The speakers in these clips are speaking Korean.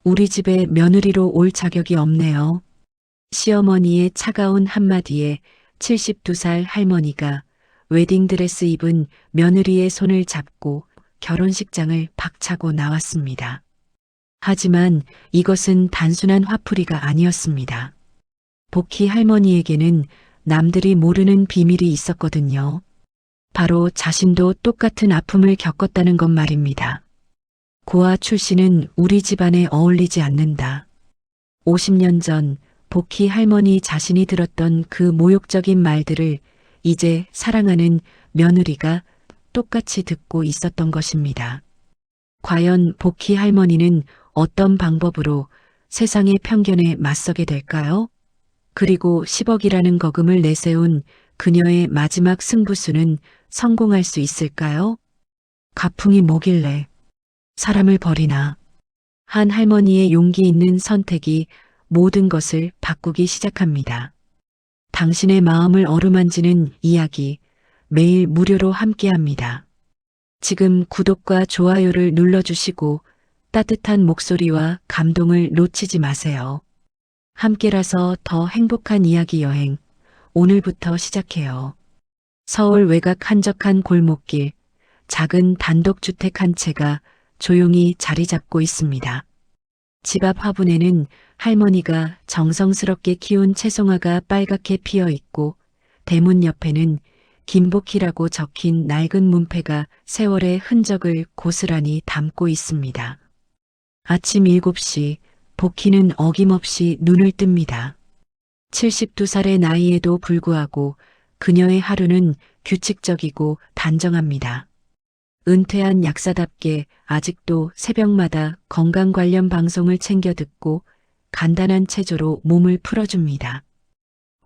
우리 집에 며느리로 올 자격이 없네요. 시어머니의 차가운 한마디에 72살 할머니가 웨딩드레스 입은 며느리의 손을 잡고 결혼식장을 박차고 나왔습니다. 하지만 이것은 단순한 화풀이가 아니었습니다. 복희 할머니에게는 남들이 모르는 비밀이 있었거든요. 바로 자신도 똑같은 아픔을 겪었다는 것 말입니다. 고아 출신은 우리 집안에 어울리지 않는다. 50년 전 복희 할머니 자신이 들었던 그 모욕적인 말들을 이제 사랑하는 며느리가 똑같이 듣고 있었던 것입니다. 과연 복희 할머니는 어떤 방법으로 세상의 편견에 맞서게 될까요? 그리고 10억이라는 거금을 내세운 그녀의 마지막 승부수는 성공할 수 있을까요? 가풍이 뭐길래 사람을 버리나. 한 할머니의 용기 있는 선택이 모든 것을 바꾸기 시작합니다. 당신의 마음을 어루만지는 이야기, 매일 무료로 함께합니다. 지금 구독과 좋아요를 눌러주시고 따뜻한 목소리와 감동을 놓치지 마세요. 함께라서 더 행복한 이야기 여행, 오늘부터 시작해요. 서울 외곽 한적한 골목길, 작은 단독주택 한 채가 조용히 자리 잡고 있습니다. 집 앞 화분에는 할머니가 정성스럽게 키운 채송화가 빨갛게 피어 있고 대문 옆에는 김복희라고 적힌 낡은 문패가 세월의 흔적을 고스란히 담고 있습니다. 아침 7시 복희는 어김없이 눈을 뜹니다. 72살의 나이에도 불구하고 그녀의 하루는 규칙적이고 단정합니다. 은퇴한 약사답게 아직도 새벽마다 건강 관련 방송을 챙겨 듣고 간단한 체조로 몸을 풀어줍니다.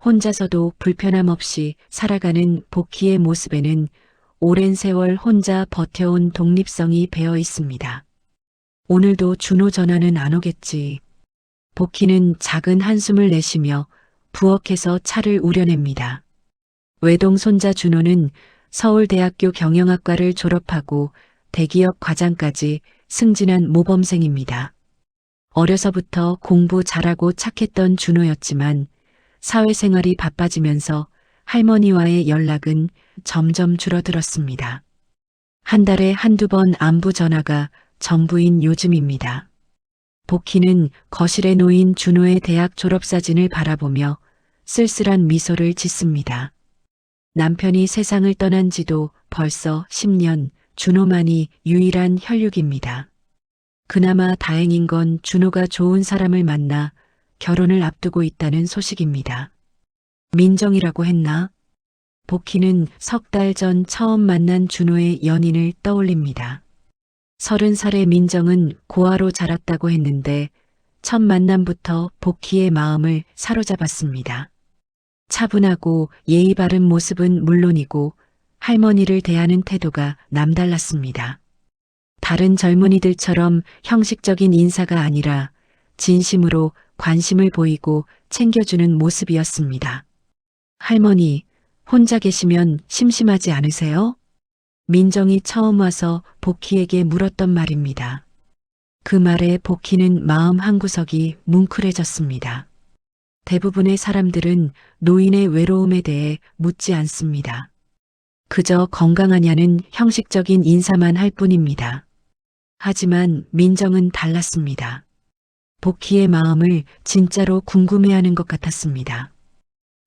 혼자서도 불편함 없이 살아가는 복희의 모습에는 오랜 세월 혼자 버텨온 독립성이 배어 있습니다. 오늘도 준호 전화는 안 오겠지. 복희는 작은 한숨을 내쉬며 부엌에서 차를 우려냅니다. 외동 손자 준호는 서울대학교 경영학과를 졸업하고 대기업 과장까지 승진한 모범생입니다. 어려서부터 공부 잘하고 착했던 준호였지만 사회생활이 바빠지면서 할머니와의 연락은 점점 줄어들었습니다. 한 달에 한두 번 안부 전화가 전부인 요즘입니다. 복희는 거실에 놓인 준호의 대학 졸업사진을 바라보며 쓸쓸한 미소를 짓습니다. 남편이 세상을 떠난 지도 벌써 10년, 준호만이 유일한 혈육입니다. 그나마 다행인 건 준호가 좋은 사람을 만나 결혼을 앞두고 있다는 소식입니다. 민정이라고 했나? 복희는 석 달 전 처음 만난 준호의 연인을 떠올립니다. 30살의 민정은 고아로 자랐다고 했는데 첫 만남부터 복희의 마음을 사로잡았습니다. 차분하고 예의 바른 모습은 물론이고 할머니를 대하는 태도가 남달랐습니다. 다른 젊은이들처럼 형식적인 인사가 아니라 진심으로 관심을 보이고 챙겨주는 모습이었습니다. 할머니, 혼자 계시면 심심하지 않으세요? 민정이 처음 와서 복희에게 물었던 말입니다. 그 말에 복희는 마음 한구석이 뭉클해졌습니다. 대부분의 사람들은 노인의 외로움에 대해 묻지 않습니다. 그저 건강하냐는 형식적인 인사만 할 뿐입니다. 하지만 민정은 달랐습니다. 복희의 마음을 진짜로 궁금해하는 것 같았습니다.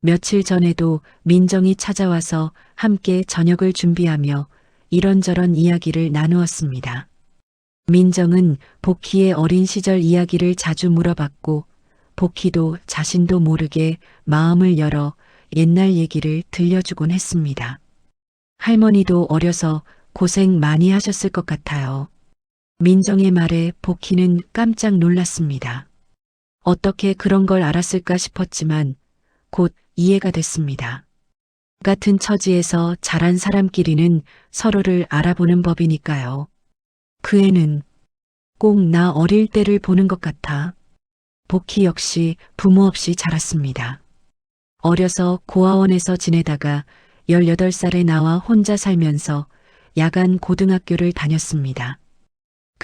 며칠 전에도 민정이 찾아와서 함께 저녁을 준비하며 이런저런 이야기를 나누었습니다. 민정은 복희의 어린 시절 이야기를 자주 물어봤고 복희도 자신도 모르게 마음을 열어 옛날 얘기를 들려주곤 했습니다. 할머니도 어려서 고생 많이 하셨을 것 같아요. 민정의 말에 복희는 깜짝 놀랐습니다. 어떻게 그런 걸 알았을까 싶었지만 곧 이해가 됐습니다. 같은 처지에서 자란 사람끼리는 서로를 알아보는 법이니까요. 그 애는 꼭 나 어릴 때를 보는 것 같아. 복희 역시 부모 없이 자랐습니다. 어려서 고아원에서 지내다가 18살에 나와 혼자 살면서 야간 고등학교를 다녔습니다.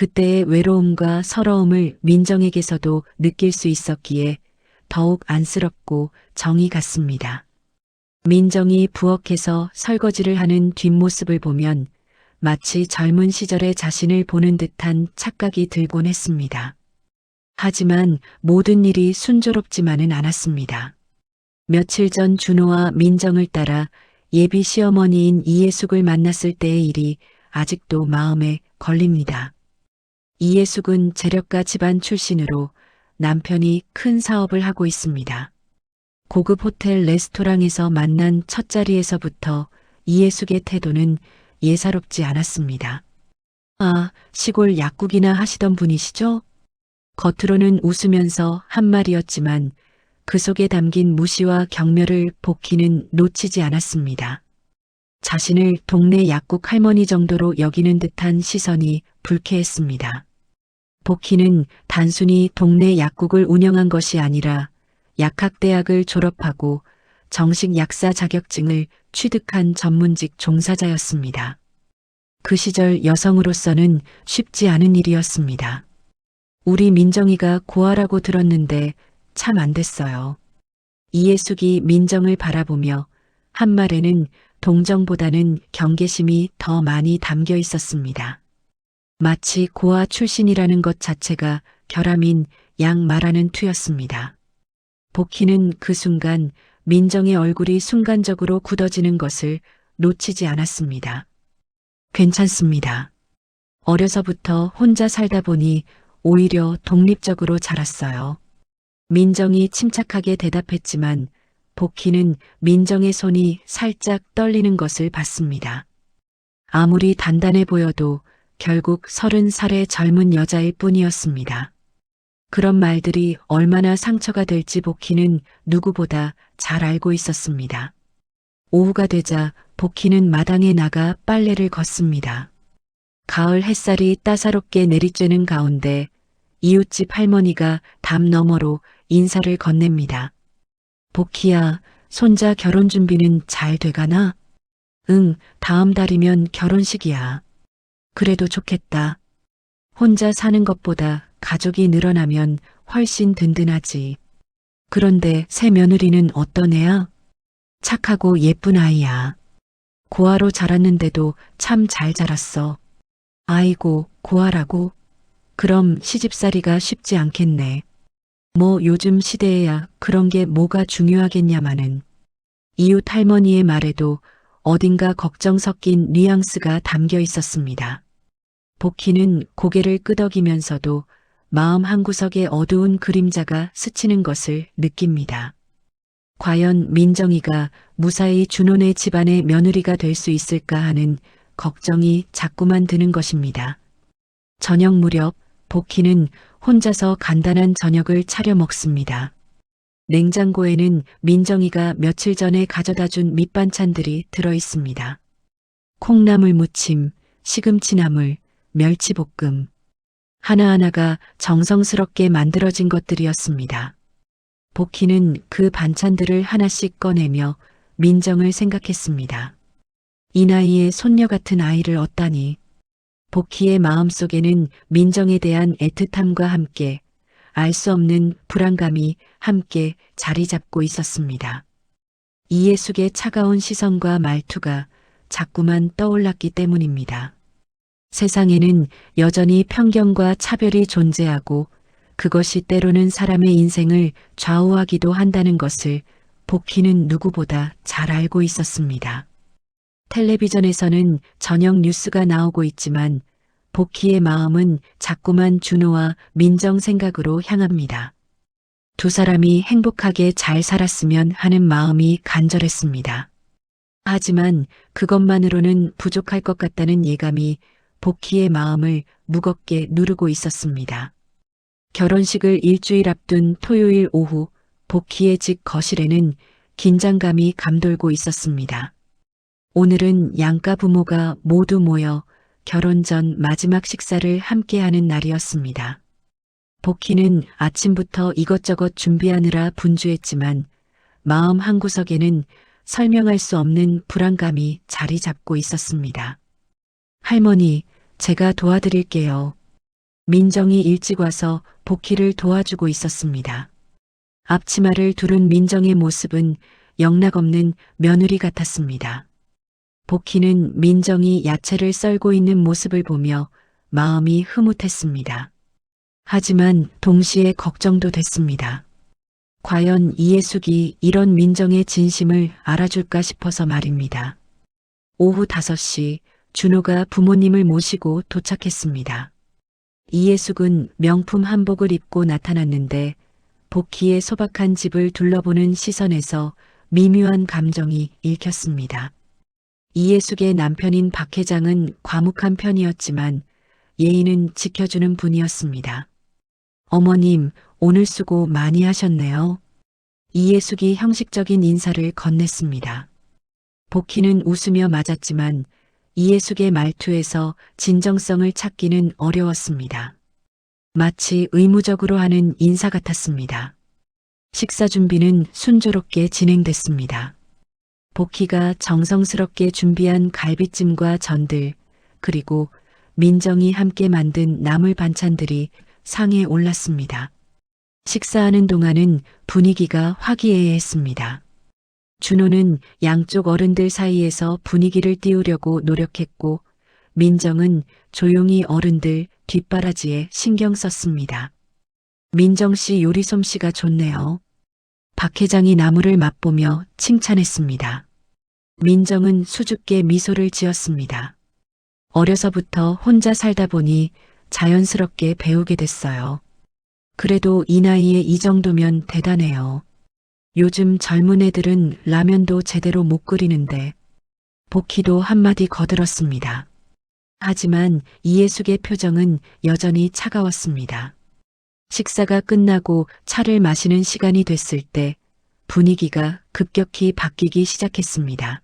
그때의 외로움과 서러움을 민정에게서도 느낄 수 있었기에 더욱 안쓰럽고 정이 갔습니다. 민정이 부엌에서 설거지를 하는 뒷모습을 보면 마치 젊은 시절의 자신을 보는 듯한 착각이 들곤 했습니다. 하지만 모든 일이 순조롭지만은 않았습니다. 며칠 전 준호와 민정을 따라 예비 시어머니인 이예숙을 만났을 때의 일이 아직도 마음에 걸립니다. 이예숙은 재력가 집안 출신으로 남편이 큰 사업을 하고 있습니다. 고급 호텔 레스토랑에서 만난 첫 자리에서부터 이예숙의 태도는 예사롭지 않았습니다. 아, 시골 약국이나 하시던 분이시죠? 겉으로는 웃으면서 한 말이었지만 그 속에 담긴 무시와 경멸을 복희는 놓치지 않았습니다. 자신을 동네 약국 할머니 정도로 여기는 듯한 시선이 불쾌했습니다. 복희는 단순히 동네 약국을 운영한 것이 아니라 약학대학을 졸업하고 정식 약사 자격증을 취득한 전문직 종사자였습니다. 그 시절 여성으로서는 쉽지 않은 일이었습니다. 우리 민정이가 고아라고 들었는데 참 안 됐어요. 이예숙이 민정을 바라보며 한 말에는 동정보다는 경계심이 더 많이 담겨 있었습니다. 마치 고아 출신이라는 것 자체가 결함인 양 말하는 투였습니다. 복희는 그 순간 민정의 얼굴이 순간적으로 굳어지는 것을 놓치지 않았습니다. 괜찮습니다. 어려서부터 혼자 살다 보니 오히려 독립적으로 자랐어요. 민정이 침착하게 대답했지만 복희는 민정의 손이 살짝 떨리는 것을 봤습니다. 아무리 단단해 보여도 결국 30살의 젊은 여자일 뿐이었습니다. 그런 말들이 얼마나 상처가 될지 복희는 누구보다 잘 알고 있었습니다. 오후가 되자 복희는 마당에 나가 빨래를 걷습니다. 가을 햇살이 따사롭게 내리쬐는 가운데 이웃집 할머니가 담 너머로 인사를 건넵니다. 복희야, 손자 결혼 준비는 잘 돼가나? 응, 다음 달이면 결혼식이야. 그래도 좋겠다. 혼자 사는 것보다 가족이 늘어나면 훨씬 든든하지. 그런데 새 며느리는 어떤 애야? 착하고 예쁜 아이야. 고아로 자랐는데도 참 잘 자랐어. 아이고, 고아라고? 그럼 시집살이가 쉽지 않겠네. 뭐 요즘 시대에야 그런 게 뭐가 중요하겠냐마는. 이웃 할머니의 말에도 어딘가 걱정 섞인 뉘앙스가 담겨 있었습니다. 복희는 고개를 끄덕이면서도 마음 한구석에 어두운 그림자가 스치는 것을 느낍니다. 과연 민정이가 무사히 준호네 집안의 며느리가 될 수 있을까 하는 걱정이 자꾸만 드는 것입니다. 저녁 무렵 복희는 혼자서 간단한 저녁을 차려 먹습니다. 냉장고에는 민정이가 며칠 전에 가져다 준 밑반찬들이 들어 있습니다. 콩나물 무침, 시금치나물, 멸치볶음. 하나하나가 정성스럽게 만들어진 것들이었습니다. 복희는 그 반찬들을 하나씩 꺼내며 민정을 생각했습니다. 이 나이에 손녀 같은 아이를 얻다니. 복희의 마음속에는 민정에 대한 애틋함과 함께 알 수 없는 불안감이 함께 자리 잡고 있었습니다. 이예숙의 차가운 시선과 말투가 자꾸만 떠올랐기 때문입니다. 세상에는 여전히 편견과 차별이 존재하고 그것이 때로는 사람의 인생을 좌우하기도 한다는 것을 복희는 누구보다 잘 알고 있었습니다. 텔레비전에서는 저녁 뉴스가 나오고 있지만 복희의 마음은 자꾸만 준호와 민정 생각으로 향합니다. 두 사람이 행복하게 잘 살았으면 하는 마음이 간절했습니다. 하지만 그것만으로는 부족할 것 같다는 예감이 복희의 마음을 무겁게 누르고 있었습니다. 결혼식을 일주일 앞둔 토요일 오후 복희의 집 거실에는 긴장감이 감돌고 있었습니다. 오늘은 양가 부모가 모두 모여 결혼 전 마지막 식사를 함께하는 날이었습니다. 복희는 아침부터 이것저것 준비하느라 분주했지만 마음 한구석에는 설명할 수 없는 불안감이 자리 잡고 있었습니다. 할머니, 제가 도와드릴게요. 민정이 일찍 와서 복희를 도와주고 있었습니다. 앞치마를 두른 민정의 모습은 영락없는 며느리 같았습니다. 복희는 민정이 야채를 썰고 있는 모습을 보며 마음이 흐뭇했습니다. 하지만 동시에 걱정도 됐습니다. 과연 이예숙이 이런 민정의 진심을 알아줄까 싶어서 말입니다. 오후 5시 준호가 부모님을 모시고 도착했습니다. 이예숙은 명품 한복을 입고 나타났는데 복희의 소박한 집을 둘러보는 시선에서 미묘한 감정이 읽혔습니다. 이예숙의 남편인 박 회장은 과묵한 편이었지만 예의는 지켜주는 분이었습니다. 어머님, 오늘 수고 많이 하셨네요. 이예숙이 형식적인 인사를 건넸습니다. 복희는 웃으며 맞았지만 이예숙의 말투에서 진정성을 찾기는 어려웠습니다. 마치 의무적으로 하는 인사 같았습니다. 식사 준비는 순조롭게 진행됐습니다. 복희가 정성스럽게 준비한 갈비찜과 전들, 그리고 민정이 함께 만든 나물 반찬들이 상에 올랐습니다. 식사하는 동안은 분위기가 화기애애했습니다. 준호는 양쪽 어른들 사이에서 분위기를 띄우려고 노력했고 민정은 조용히 어른들 뒷바라지에 신경 썼습니다. 민정 씨 요리 솜씨가 좋네요. 박 회장이 나물을 맛보며 칭찬했습니다. 민정은 수줍게 미소를 지었습니다. 어려서부터 혼자 살다 보니 자연스럽게 배우게 됐어요. 그래도 이 나이에 이 정도면 대단해요. 요즘 젊은 애들은 라면도 제대로 못 끓이는데 복희도 한마디 거들었습니다. 하지만 이예숙의 표정은 여전히 차가웠습니다. 식사가 끝나고 차를 마시는 시간이 됐을 때 분위기가 급격히 바뀌기 시작했습니다.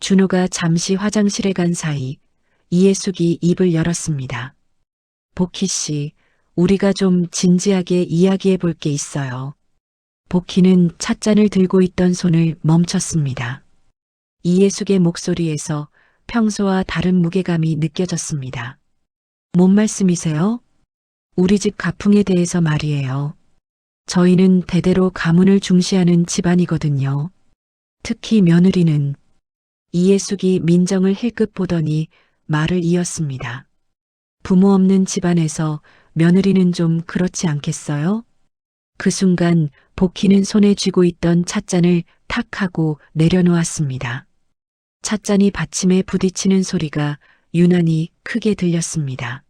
준호가 잠시 화장실에 간 사이 이예숙이 입을 열었습니다. 복희 씨, 우리가 좀 진지하게 이야기해 볼 게 있어요. 복희는 찻잔을 들고 있던 손을 멈췄습니다. 이예숙의 목소리에서 평소와 다른 무게감이 느껴졌습니다. 뭔 말씀이세요? 우리 집 가풍에 대해서 말이에요. 저희는 대대로 가문을 중시하는 집안이거든요. 특히 며느리는. 이예숙이 민정을 힐끗 보더니 말을 이었습니다. 부모 없는 집안에서 며느리는 좀 그렇지 않겠어요? 그 순간 복희는 손에 쥐고 있던 찻잔을 탁 하고 내려놓았습니다. 찻잔이 받침에 부딪히는 소리가 유난히 크게 들렸습니다.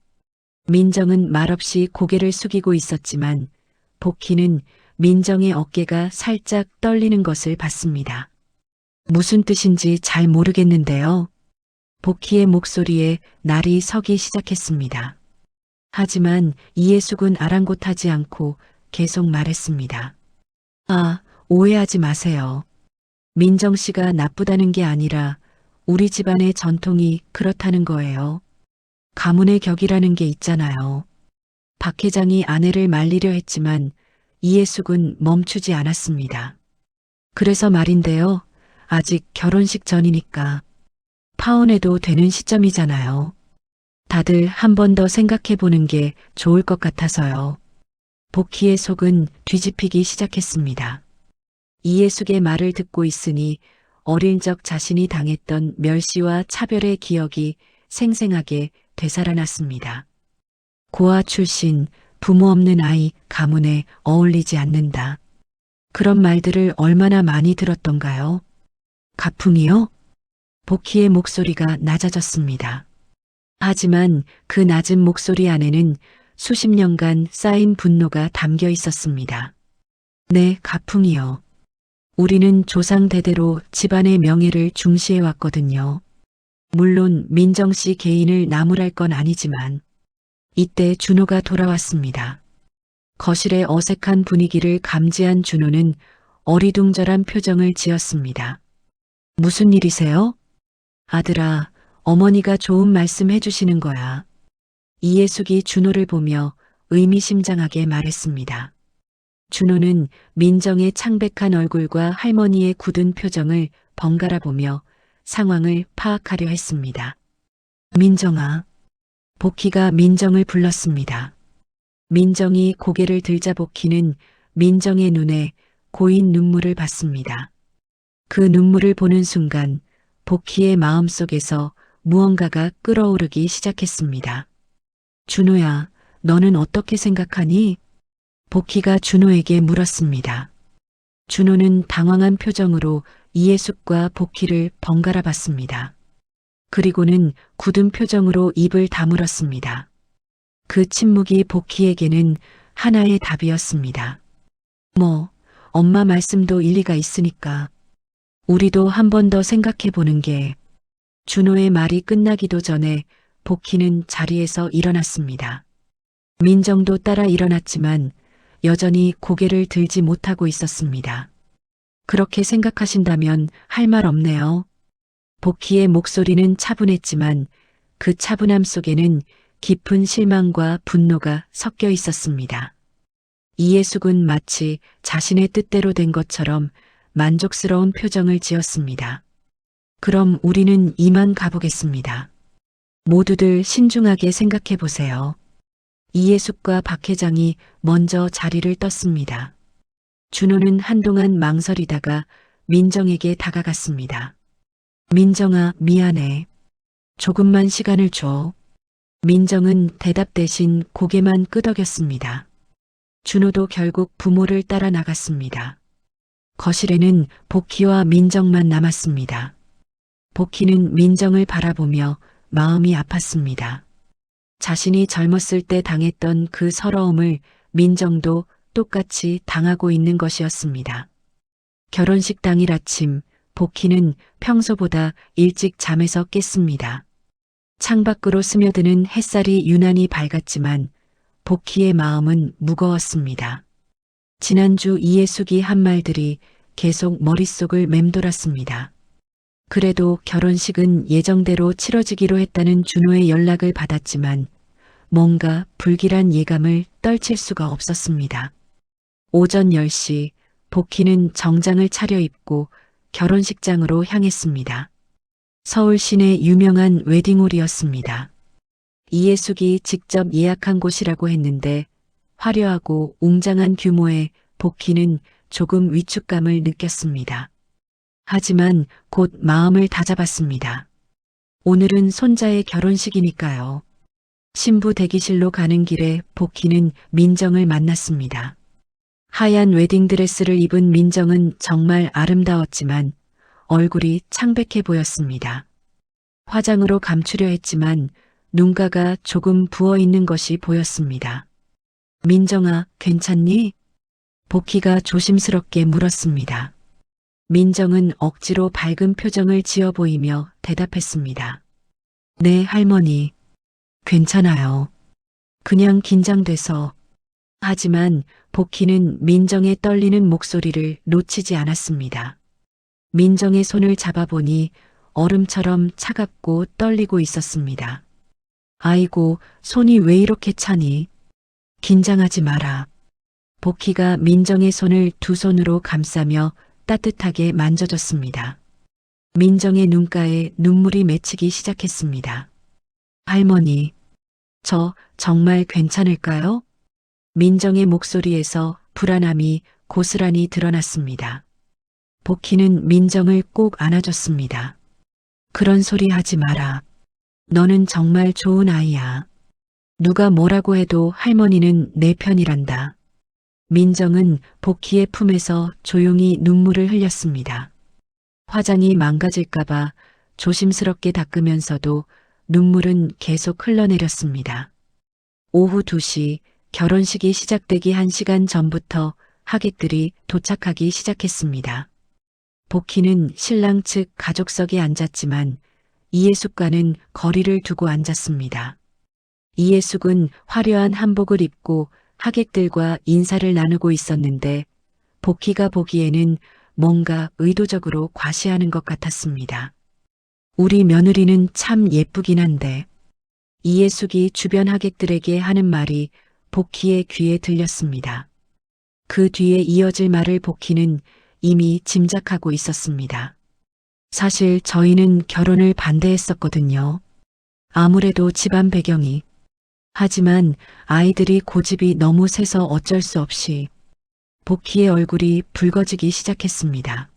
민정은 말없이 고개를 숙이고 있었지만 복희는 민정의 어깨가 살짝 떨리는 것을 봤습니다. 무슨 뜻인지 잘 모르겠는데요. 복희의 목소리에 날이 서기 시작했습니다. 하지만 이예숙은 아랑곳하지 않고 계속 말했습니다. 아, 오해하지 마세요. 민정 씨가 나쁘다는 게 아니라 우리 집안의 전통이 그렇다는 거예요. 가문의 격이라는 게 있잖아요. 박 회장이 아내를 말리려 했지만 이예숙은 멈추지 않았습니다. 그래서 말인데요. 아직 결혼식 전이니까 파혼해도 되는 시점이잖아요. 다들 한 번 더 생각해 보는 게 좋을 것 같아서요. 복희의 속은 뒤집히기 시작했습니다. 이예숙의 말을 듣고 있으니 어릴 적 자신이 당했던 멸시와 차별의 기억이 생생하게 되살아났습니다. 고아 출신, 부모 없는 아이, 가문에 어울리지 않는다. 그런 말들을 얼마나 많이 들었던가요? 가풍이요? 복희의 목소리가 낮아졌습니다. 하지만 그 낮은 목소리 안에는 수십 년간 쌓인 분노가 담겨 있었습니다. 네, 가풍이요. 우리는 조상 대대로 집안의 명예를 중시해 왔거든요. 물론 민정 씨 개인을 나무랄 건 아니지만 이때 준호가 돌아왔습니다. 거실의 어색한 분위기를 감지한 준호는 어리둥절한 표정을 지었습니다. 무슨 일이세요? 아들아, 어머니가 좋은 말씀 해주시는 거야. 이예숙이 준호를 보며 의미심장하게 말했습니다. 준호는 민정의 창백한 얼굴과 할머니의 굳은 표정을 번갈아 보며 상황을 파악하려 했습니다. 민정아, 복희가 민정을 불렀습니다. 민정이 고개를 들자 복희는 민정의 눈에 고인 눈물을 봤습니다. 그 눈물을 보는 순간 복희의 마음속에서 무언가가 끓어오르기 시작했습니다. 준호야, 너는 어떻게 생각하니? 복희가 준호에게 물었습니다. 준호는 당황한 표정으로 이예숙과 복희를 번갈아 봤습니다. 그리고는 굳은 표정으로 입을 다물었습니다. 그 침묵이 복희에게는 하나의 답이었습니다. 엄마 말씀도 일리가 있으니까 우리도 한 번 더 생각해 보는 게. 준호의 말이 끝나기도 전에 복희는 자리에서 일어났습니다. 민정도 따라 일어났지만 여전히 고개를 들지 못하고 있었습니다. 그렇게 생각하신다면 할 말 없네요. 복희의 목소리는 차분했지만 그 차분함 속에는 깊은 실망과 분노가 섞여 있었습니다. 이예숙은 마치 자신의 뜻대로 된 것처럼 만족스러운 표정을 지었습니다. 그럼 우리는 이만 가보겠습니다. 모두들 신중하게 생각해 보세요. 이예숙과 박 회장이 먼저 자리를 떴습니다. 준호는 한동안 망설이다가 민정에게 다가갔습니다. 민정아, 미안해. 조금만 시간을 줘. 민정은 대답 대신 고개만 끄덕였습니다. 준호도 결국 부모를 따라 나갔습니다. 거실에는 복희와 민정만 남았습니다. 복희는 민정을 바라보며 마음이 아팠습니다. 자신이 젊었을 때 당했던 그 서러움을 민정도 똑같이 당하고 있는 것이었습니다. 결혼식 당일 아침, 복희는 평소보다 일찍 잠에서 깼습니다. 창밖으로 스며드는 햇살이 유난히 밝았지만 복희의 마음은 무거웠습니다. 지난주 이예숙이 한 말들이 계속 머릿속을 맴돌았습니다. 그래도 결혼식은 예정대로 치러지기로 했다는 준호의 연락을 받았지만 뭔가 불길한 예감을 떨칠 수가 없었습니다. 오전 10시 복희는 정장을 차려입고 결혼식장으로 향했습니다. 서울 시내 유명한 웨딩홀이었습니다. 이예숙이 직접 예약한 곳이라고 했는데 화려하고 웅장한 규모의 복희는 조금 위축감을 느꼈습니다. 하지만 곧 마음을 다잡았습니다. 오늘은 손자의 결혼식이니까요. 신부 대기실로 가는 길에 복희는 민정을 만났습니다. 하얀 웨딩드레스를 입은 민정은 정말 아름다웠지만 얼굴이 창백해 보였습니다. 화장으로 감추려 했지만 눈가가 조금 부어있는 것이 보였습니다. 민정아, 괜찮니? 복희가 조심스럽게 물었습니다. 민정은 억지로 밝은 표정을 지어 보이며 대답했습니다. 네, 할머니. 괜찮아요. 그냥 긴장돼서. 하지만 복희는 민정의 떨리는 목소리를 놓치지 않았습니다. 민정의 손을 잡아보니 얼음처럼 차갑고 떨리고 있었습니다. 아이고, 손이 왜 이렇게 차니? 긴장하지 마라. 복희가 민정의 손을 두 손으로 감싸며 따뜻하게 만져줬습니다. 민정의 눈가에 눈물이 맺히기 시작했습니다. 할머니, 저 정말 괜찮을까요? 민정의 목소리에서 불안함이 고스란히 드러났습니다. 복희는 민정을 꼭 안아줬습니다. 그런 소리 하지 마라. 너는 정말 좋은 아이야. 누가 뭐라고 해도 할머니는 내 편이란다. 민정은 복희의 품에서 조용히 눈물을 흘렸습니다. 화장이 망가질까봐 조심스럽게 닦으면서도 눈물은 계속 흘러내렸습니다. 오후 2시 결혼식이 시작되기 1시간 전부터 하객들이 도착하기 시작했습니다. 복희는 신랑 측 가족석에 앉았지만 이예숙과는 거리를 두고 앉았습니다. 이예숙은 화려한 한복을 입고 하객들과 인사를 나누고 있었는데 복희가 보기에는 뭔가 의도적으로 과시하는 것 같았습니다. 우리 며느리는 참 예쁘긴 한데. 이예숙이 주변 하객들에게 하는 말이 복희의 귀에 들렸습니다. 그 뒤에 이어질 말을 복희는 이미 짐작하고 있었습니다. 사실 저희는 결혼을 반대했었거든요. 아무래도 집안 배경이. 하지만 아이들이 고집이 너무 세서 어쩔 수 없이 복희의 얼굴이 붉어지기 시작했습니다.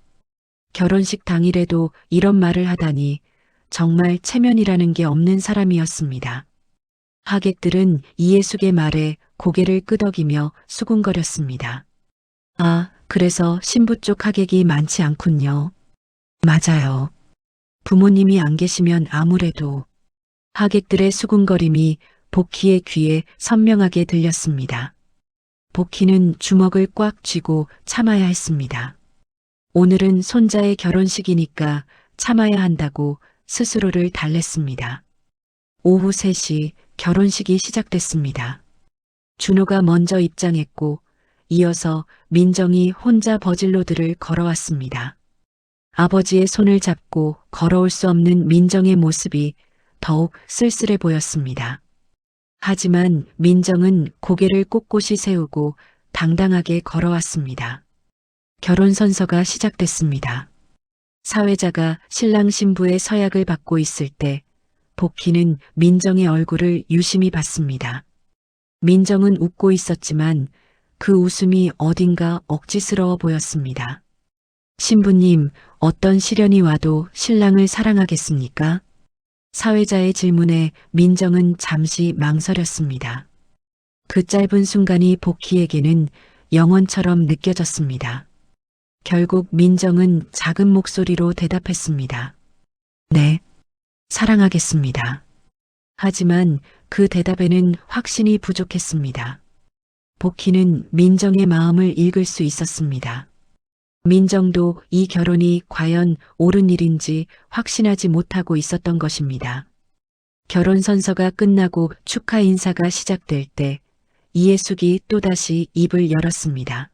결혼식 당일에도 이런 말을 하다니 정말 체면이라는 게 없는 사람이었습니다. 하객들은 이예숙의 말에 고개를 끄덕이며 수군거렸습니다. 아, 그래서 신부 쪽 하객이 많지 않군요. 맞아요. 부모님이 안 계시면 아무래도. 하객들의 수군거림이 복희의 귀에 선명하게 들렸습니다. 복희는 주먹을 꽉 쥐고 참아야 했습니다. 오늘은 손자의 결혼식이니까 참아야 한다고 스스로를 달랬습니다. 오후 3시 결혼식이 시작됐습니다. 준호가 먼저 입장했고 이어서 민정이 혼자 버질로들을 걸어왔습니다. 아버지의 손을 잡고 걸어올 수 없는 민정의 모습이 더욱 쓸쓸해 보였습니다. 하지만 민정은 고개를 꼿꼿이 세우고 당당하게 걸어왔습니다. 결혼 선서가 시작됐습니다. 사회자가 신랑 신부의 서약을 받고 있을 때 복희는 민정의 얼굴을 유심히 봤습니다. 민정은 웃고 있었지만 그 웃음이 어딘가 억지스러워 보였습니다. 신부님, 어떤 시련이 와도 신랑을 사랑하겠습니까? 사회자의 질문에 민정은 잠시 망설였습니다. 그 짧은 순간이 복희에게는 영원처럼 느껴졌습니다. 결국 민정은 작은 목소리로 대답했습니다. 네, 사랑하겠습니다. 하지만 그 대답에는 확신이 부족했습니다. 복희는 민정의 마음을 읽을 수 있었습니다. 민정도 이 결혼이 과연 옳은 일인지 확신하지 못하고 있었던 것입니다. 결혼 선서가 끝나고 축하 인사가 시작될 때 이예숙이 또다시 입을 열었습니다.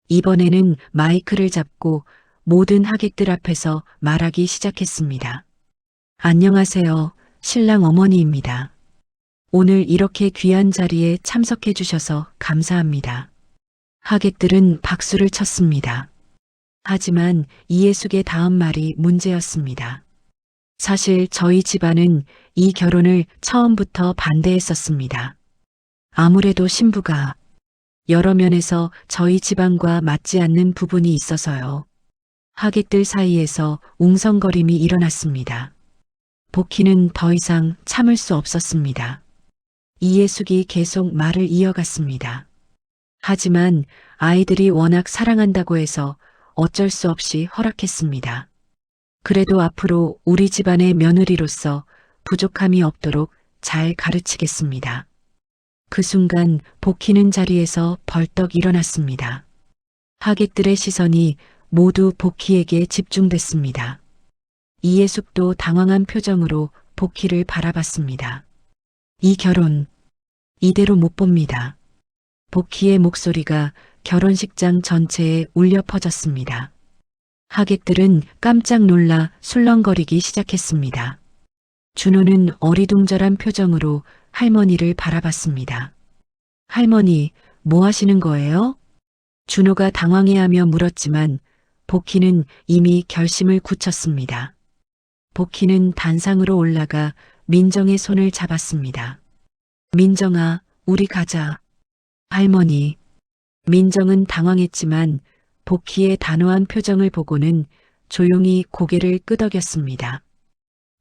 이번에는 마이크를 잡고 모든 하객들 앞에서 말하기 시작했습니다. 안녕하세요. 신랑 어머니입니다. 오늘 이렇게 귀한 자리에 참석해 주셔서 감사합니다. 하객들은 박수를 쳤습니다. 하지만 이예숙의 다음 말이 문제였습니다. 사실 저희 집안은 이 결혼을 처음부터 반대했었습니다. 아무래도 신부가 여러 면에서 저희 집안과 맞지 않는 부분이 있어서요. 하객들 사이에서 웅성거림이 일어났습니다. 복희는 더 이상 참을 수 없었습니다. 이예숙이 계속 말을 이어갔습니다. 하지만 아이들이 워낙 사랑한다고 해서 어쩔 수 없이 허락했습니다. 그래도 앞으로 우리 집안의 며느리로서 부족함이 없도록 잘 가르치겠습니다. 그 순간 복희는 자리에서 벌떡 일어났습니다. 하객들의 시선이 모두 복희에게 집중됐습니다. 이예숙도 당황한 표정으로 복희를 바라봤습니다. 이 결혼, 이대로 못 봅니다. 복희의 목소리가 결혼식장 전체에 울려 퍼졌습니다. 하객들은 깜짝 놀라 술렁거리기 시작했습니다. 준호는 어리둥절한 표정으로 할머니를 바라봤습니다. 할머니, 뭐 하시는 거예요? 준호가 당황해하며 물었지만 복희는 이미 결심을 굳혔습니다. 복희는 단상으로 올라가 민정의 손을 잡았습니다. 민정아, 우리 가자. 할머니. 민정은 당황했지만 복희의 단호한 표정을 보고는 조용히 고개를 끄덕였습니다.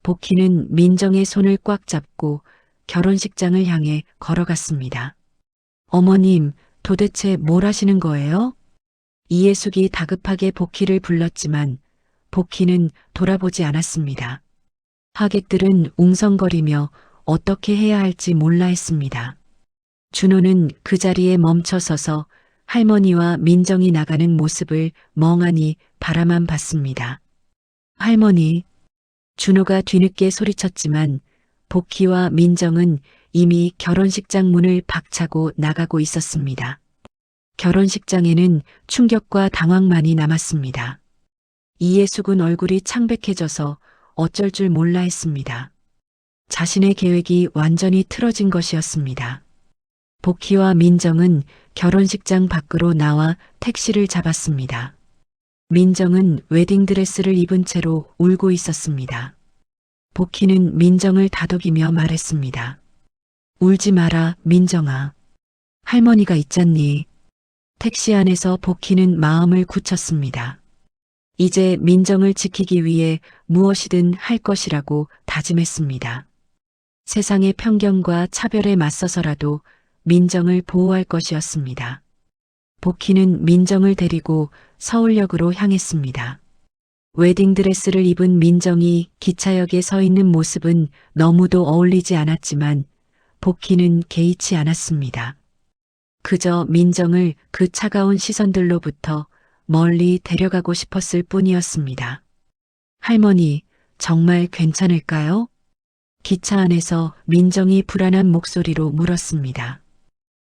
복희는 민정의 손을 꽉 잡고 결혼식장을 향해 걸어갔습니다. 어머님, 도대체 뭘 하시는 거예요? 이예숙이 다급하게 복희를 불렀지만 복희는 돌아보지 않았습니다. 하객들은 웅성거리며 어떻게 해야 할지 몰라 했습니다. 준호는 그 자리에 멈춰 서서 할머니와 민정이 나가는 모습을 멍하니 바라만 봤습니다. 할머니, 준호가 뒤늦게 소리쳤지만 복희와 민정은 이미 결혼식장 문을 박차고 나가고 있었습니다. 결혼식장에는 충격과 당황만이 남았습니다. 이예숙은 얼굴이 창백해져서 어쩔 줄 몰라 했습니다. 자신의 계획이 완전히 틀어진 것이었습니다. 복희와 민정은 결혼식장 밖으로 나와 택시를 잡았습니다. 민정은 웨딩드레스를 입은 채로 울고 있었습니다. 복희는 민정을 다독이며 말했습니다. 울지 마라, 민정아. 할머니가 있잖니. 택시 안에서 복희는 마음을 굳혔습니다. 이제 민정을 지키기 위해 무엇이든 할 것이라고 다짐했습니다. 세상의 편견과 차별에 맞서서라도 민정을 보호할 것이었습니다. 복희는 민정을 데리고 서울역으로 향했습니다. 웨딩드레스를 입은 민정이 기차역에 서 있는 모습은 너무도 어울리지 않았지만 복희는 개의치 않았습니다. 그저 민정을 그 차가운 시선들로부터 멀리 데려가고 싶었을 뿐이었습니다. 할머니, 정말 괜찮을까요? 기차 안에서 민정이 불안한 목소리로 물었습니다.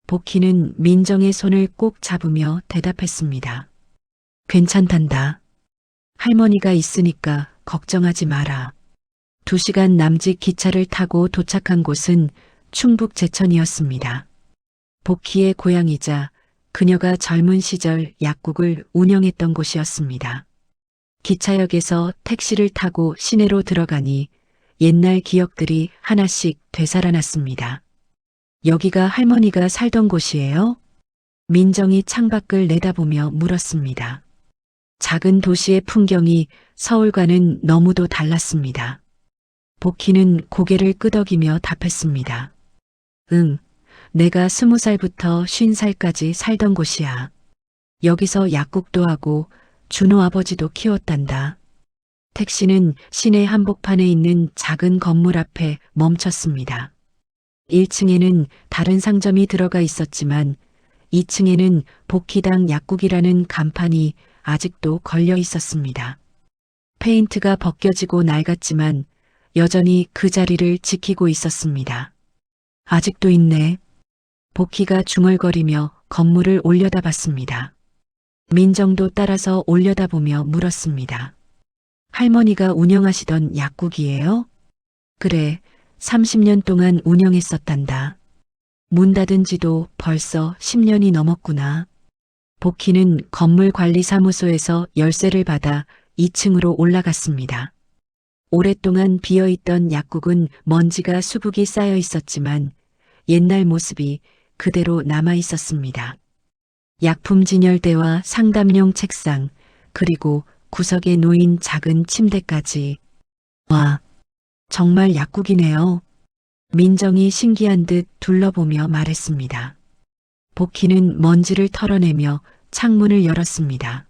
복희는 민정의 손을 꼭 잡으며 대답했습니다. 괜찮단다. 할머니가 있으니까 걱정하지 마라. 2시간 남짓 기차를 타고 도착한 곳은 충북 제천이었습니다. 복희의 고향이자 그녀가 젊은 시절 약국을 운영했던 곳이었습니다. 기차역에서 택시를 타고 시내로 들어가니 옛날 기억들이 하나씩 되살아났습니다. 여기가 할머니가 살던 곳이에요? 민정이 창밖을 내다보며 물었습니다. 작은 도시의 풍경이 서울과는 너무도 달랐습니다. 복희는 고개를 끄덕이며 답했습니다. 응, 내가 20살부터 50살까지 살던 곳이야. 여기서 약국도 하고 준호 아버지도 키웠단다. 택시는 시내 한복판에 있는 작은 건물 앞에 멈췄습니다. 1층에는 다른 상점이 들어가 있었지만 2층에는 복희당 약국이라는 간판이 아직도 걸려 있었습니다. 페인트가 벗겨지고 낡았지만 여전히 그 자리를 지키고 있었습니다. 아직도 있네. 복희가 중얼거리며 건물을 올려다봤습니다. 민정도 따라서 올려다보며 물었습니다. 할머니가 운영하시던 약국이에요? 그래, 30년 동안 운영했었단다. 문 닫은 지도 벌써 10년이 넘었구나. 복희는 건물관리사무소에서 열쇠를 받아 2층으로 올라갔습니다. 오랫동안 비어있던 약국은 먼지가 수북이 쌓여 있었지만 옛날 모습이 그대로 남아 있었습니다. 약품 진열대와 상담용 책상, 그리고 구석에 놓인 작은 침대까지. 와, 정말 약국이네요. 민정이 신기한 듯 둘러보며 말했습니다. 복희는 먼지를 털어내며 창문을 열었습니다.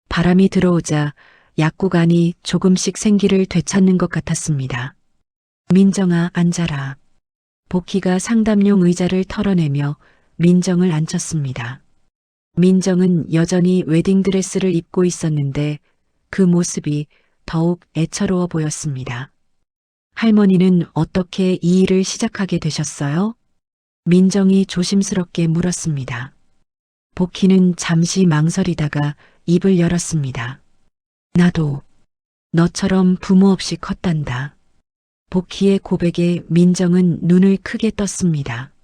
바람이 들어오자 약국 안이 조금씩 생기를 되찾는 것 같았습니다. 민정아, 앉아라. 복희가 상담용 의자를 털어내며 민정을 앉혔습니다. 민정은 여전히 웨딩드레스를 입고 있었는데 그 모습이 더욱 애처로워 보였습니다. 할머니는 어떻게 이 일을 시작하게 되셨어요? 민정이 조심스럽게 물었습니다. 복희는 잠시 망설이다가 입을 열었습니다. 나도 너처럼 부모 없이 컸단다. 복희의 고백에 민정은 눈을 크게 떴습니다.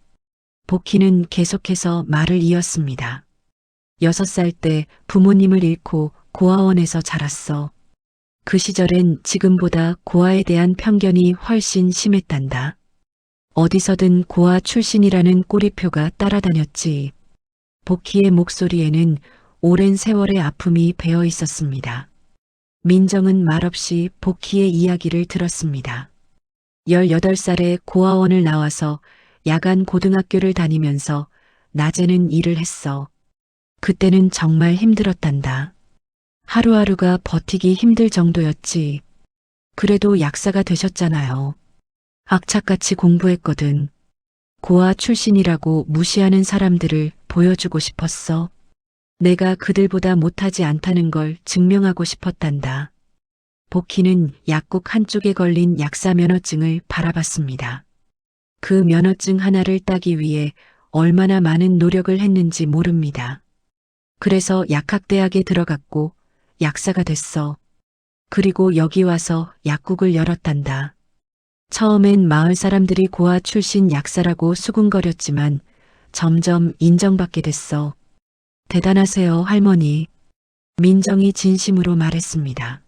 복희는 계속해서 말을 이었습니다. 6살 때 부모님을 잃고 고아원에서 자랐어. 그 시절엔 지금보다 고아에 대한 편견이 훨씬 심했단다. 어디서든 고아 출신이라는 꼬리표가 따라다녔지. 복희의 목소리에는 오랜 세월의 아픔이 배어 있었습니다. 민정은 말없이 복희의 이야기를 들었습니다. 18살에 고아원을 나와서 야간 고등학교를 다니면서 낮에는 일을 했어. 그때는 정말 힘들었단다. 하루하루가 버티기 힘들 정도였지. 그래도 약사가 되셨잖아요. 악착같이 공부했거든. 고아 출신이라고 무시하는 사람들을 보여주고 싶었어. 내가 그들보다 못하지 않다는 걸 증명하고 싶었단다. 복희는 약국 한쪽에 걸린 약사 면허증을 바라봤습니다. 그 면허증 하나를 따기 위해 얼마나 많은 노력을 했는지 모릅니다. 그래서 약학대학에 들어갔고 약사가 됐어. 그리고 여기 와서 약국을 열었단다. 처음엔 마을 사람들이 고아 출신 약사라고 수군거렸지만 점점 인정받게 됐어. 대단하세요, 할머니. 민정이 진심으로 말했습니다.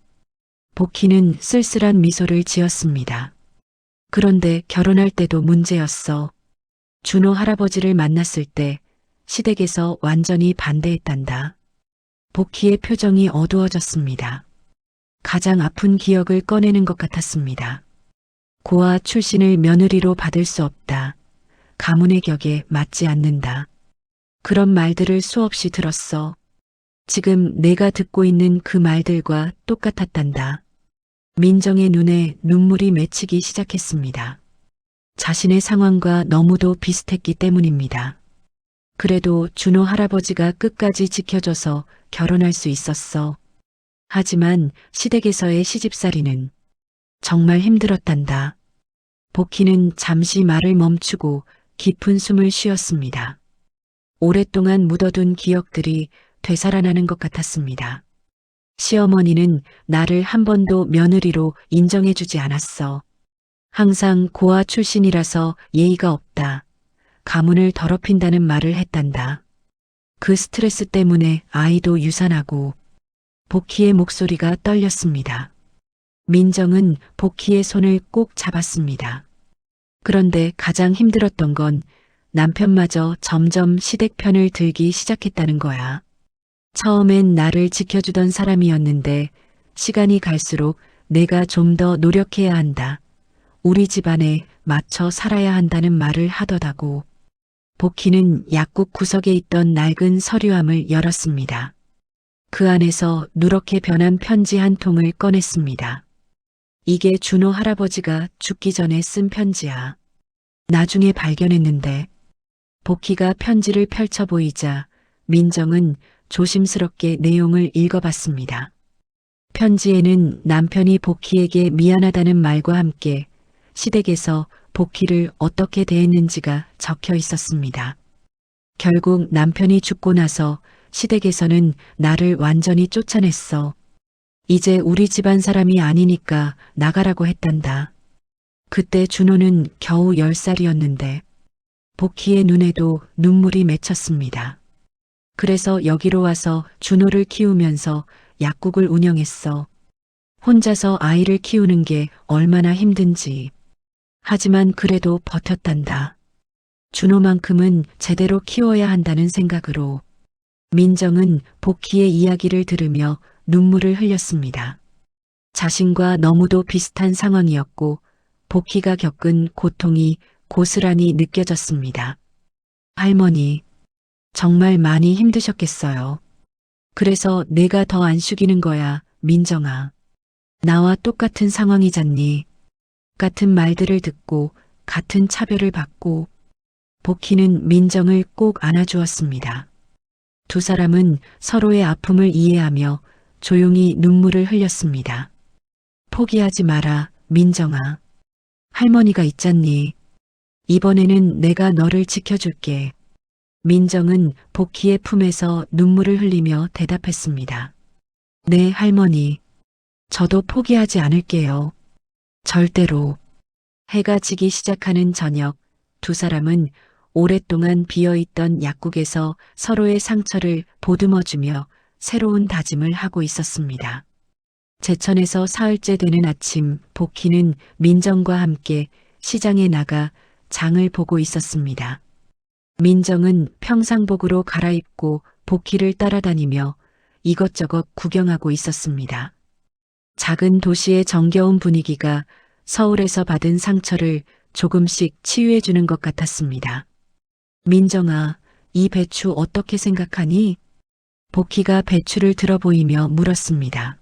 복희는 쓸쓸한 미소를 지었습니다. 그런데 결혼할 때도 문제였어. 준호 할아버지를 만났을 때 시댁에서 완전히 반대했단다. 복희의 표정이 어두워졌습니다. 가장 아픈 기억을 꺼내는 것 같았습니다. 고아 출신을 며느리로 받을 수 없다. 가문의 격에 맞지 않는다. 그런 말들을 수없이 들었어. 지금 내가 듣고 있는 그 말들과 똑같았단다. 민정의 눈에 눈물이 맺히기 시작했습니다. 자신의 상황과 너무도 비슷했기 때문입니다. 그래도 준호 할아버지가 끝까지 지켜줘서 결혼할 수 있었어. 하지만 시댁에서의 시집살이는 정말 힘들었단다. 복희는 잠시 말을 멈추고 깊은 숨을 쉬었습니다. 오랫동안 묻어둔 기억들이 되살아나는 것 같았습니다. 시어머니는 나를 한 번도 며느리로 인정해주지 않았어. 항상 고아 출신이라서 예의가 없다. 가문을 더럽힌다는 말을 했단다. 그 스트레스 때문에 아이도 유산하고. 복희의 목소리가 떨렸습니다. 민정은 복희의 손을 꼭 잡았습니다. 그런데 가장 힘들었던 건 남편마저 점점 시댁 편을 들기 시작했다는 거야. 처음엔 나를 지켜주던 사람이었는데 시간이 갈수록 내가 좀 더 노력해야 한다. 우리 집안에 맞춰 살아야 한다는 말을 하더라고. 복희는 약국 구석에 있던 낡은 서류함을 열었습니다. 그 안에서 누렇게 변한 편지 한 통을 꺼냈습니다. 이게 준호 할아버지가 죽기 전에 쓴 편지야. 나중에 발견했는데. 복희가 편지를 펼쳐 보이자 민정은 조심스럽게 내용을 읽어봤습니다. 편지에는 남편이 복희에게 미안하다는 말과 함께 시댁에서 복희를 어떻게 대했는지가 적혀 있었습니다. 결국 남편이 죽고 나서 시댁에서는 나를 완전히 쫓아냈어. 이제 우리 집안 사람이 아니니까 나가라고 했단다. 그때 준호는 겨우 10살이었는데 복희의 눈에도 눈물이 맺혔습니다. 그래서 여기로 와서 준호를 키우면서 약국을 운영했어. 혼자서 아이를 키우는 게 얼마나 힘든지. 하지만 그래도 버텼단다. 준호만큼은 제대로 키워야 한다는 생각으로. 민정은 복희의 이야기를 들으며 눈물을 흘렸습니다. 자신과 너무도 비슷한 상황이었고 복희가 겪은 고통이 고스란히 느껴졌습니다. 할머니, 정말 많이 힘드셨겠어요. 그래서 내가 더 안 숙이는 거야, 민정아. 나와 똑같은 상황이잖니. 같은 말들을 듣고 같은 차별을 받고. 복희는 민정을 꼭 안아주었습니다. 두 사람은 서로의 아픔을 이해하며 조용히 눈물을 흘렸습니다. 포기하지 마라, 민정아. 할머니가 있잖니. 이번에는 내가 너를 지켜줄게. 민정은 복희의 품에서 눈물을 흘리며 대답했습니다. 네, 할머니. 저도 포기하지 않을게요. 절대로. 해가 지기 시작하는 저녁, 두 사람은 오랫동안 비어있던 약국에서 서로의 상처를 보듬어주며 새로운 다짐을 하고 있었습니다. 제천에서 사흘째 되는 아침, 복희는 민정과 함께 시장에 나가 장을 보고 있었습니다. 민정은 평상복으로 갈아입고 복희를 따라다니며 이것저것 구경하고 있었습니다. 작은 도시의 정겨운 분위기가 서울에서 받은 상처를 조금씩 치유해주는 것 같았습니다. 민정아, 이 배추 어떻게 생각하니? 복희가 배추를 들어보이며 물었습니다.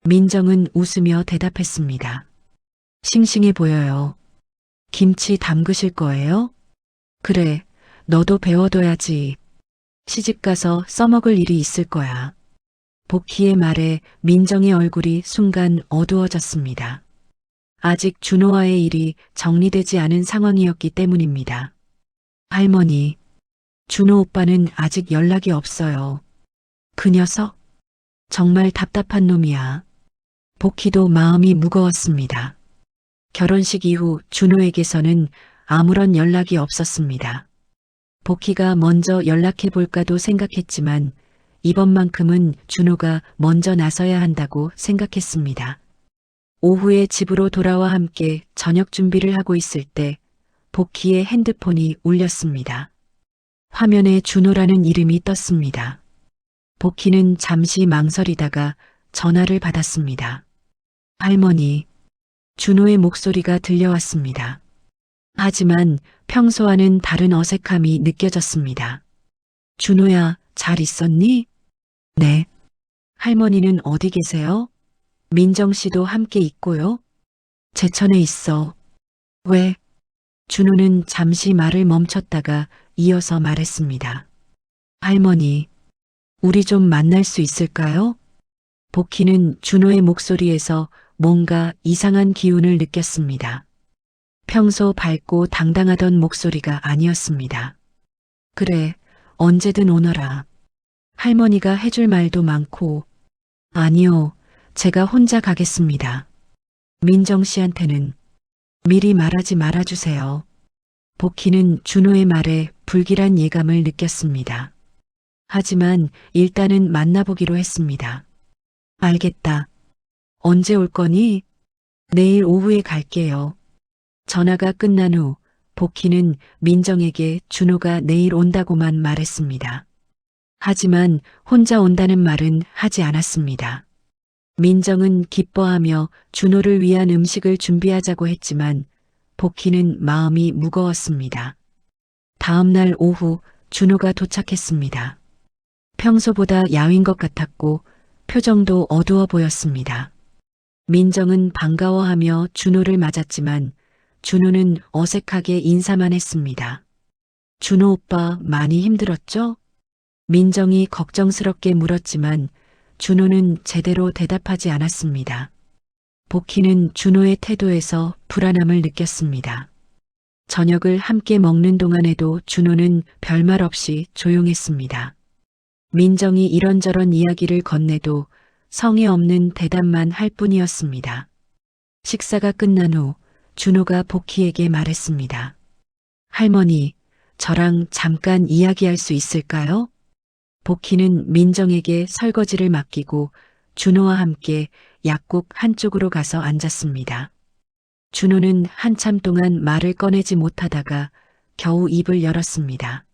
민정은 웃으며 대답했습니다. 싱싱해 보여요. 김치 담그실 거예요? 그래, 너도 배워둬야지. 시집가서 써먹을 일이 있을 거야. 복희의 말에 민정의 얼굴이 순간 어두워졌습니다. 아직 준호와의 일이 정리되지 않은 상황이었기 때문입니다. 할머니, 준호 오빠는 아직 연락이 없어요. 그 녀석? 정말 답답한 놈이야. 복희도 마음이 무거웠습니다. 결혼식 이후 준호에게서는 아무런 연락이 없었습니다. 복희가 먼저 연락해 볼까도 생각했지만 이번만큼은 준호가 먼저 나서야 한다고 생각했습니다. 오후에 집으로 돌아와 함께 저녁 준비를 하고 있을 때 복희의 핸드폰이 울렸습니다. 화면에 준호라는 이름이 떴습니다. 복희는 잠시 망설이다가 전화를 받았습니다. 할머니, 준호의 목소리가 들려왔습니다. 하지만 평소와는 다른 어색함이 느껴졌습니다. 준호야, 잘 있었니? 네. 할머니는 어디 계세요? 민정 씨도 함께 있고요. 제천에 있어. 왜? 준호는 잠시 말을 멈췄다가 이어서 말했습니다. 할머니, 우리 좀 만날 수 있을까요? 복희는 준호의 목소리에서 뭔가 이상한 기운을 느꼈습니다. 평소 밝고 당당하던 목소리가 아니었습니다. 그래, 언제든 오너라. 할머니가 해줄 말도 많고. 아니요, 제가 혼자 가겠습니다. 민정 씨한테는 미리 말하지 말아주세요. 복희는 준호의 말에 불길한 예감을 느꼈습니다. 하지만 일단은 만나보기로 했습니다. 알겠다. 언제 올 거니? 내일 오후에 갈게요. 전화가 끝난 후 복희는 민정에게 준호가 내일 온다고만 말했습니다. 하지만 혼자 온다는 말은 하지 않았습니다. 민정은 기뻐하며 준호를 위한 음식을 준비하자고 했지만 복희는 마음이 무거웠습니다. 다음 날 오후 준호가 도착했습니다. 평소보다 야윈 것 같았고 표정도 어두워 보였습니다. 민정은 반가워하며 준호를 맞았지만 준호는 어색하게 인사만 했습니다. 준호 오빠 많이 힘들었죠? 민정이 걱정스럽게 물었지만 준호는 제대로 대답하지 않았습니다. 복희는 준호의 태도에서 불안함을 느꼈습니다. 저녁을 함께 먹는 동안에도 준호는 별말 없이 조용했습니다. 민정이 이런저런 이야기를 건네도 성의 없는 대답만 할 뿐이었습니다. 식사가 끝난 후 준호가 복희에게 말했습니다. 할머니, 저랑 잠깐 이야기할 수 있을까요? 복희는 민정에게 설거지를 맡기고 준호와 함께 약국 한쪽으로 가서 앉았습니다. 준호는 한참 동안 말을 꺼내지 못하다가 겨우 입을 열었습니다.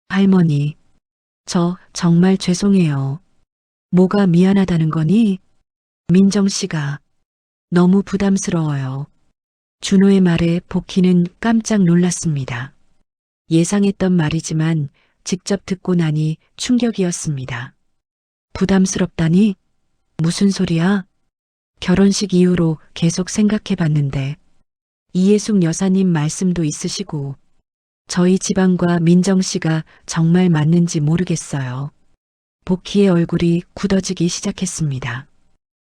할머니, 저 정말 죄송해요. 뭐가 미안하다는 거니? 민정 씨가 너무 부담스러워요. 준호의 말에 복희는 깜짝 놀랐습니다. 예상했던 말이지만 직접 듣고 나니 충격이었습니다. 부담스럽다니? 무슨 소리야? 결혼식 이후로 계속 생각해 봤는데 이예숙 여사님 말씀도 있으시고 저희 집안과 민정 씨가 정말 맞는지 모르겠어요. 복희의 얼굴이 굳어지기 시작했습니다.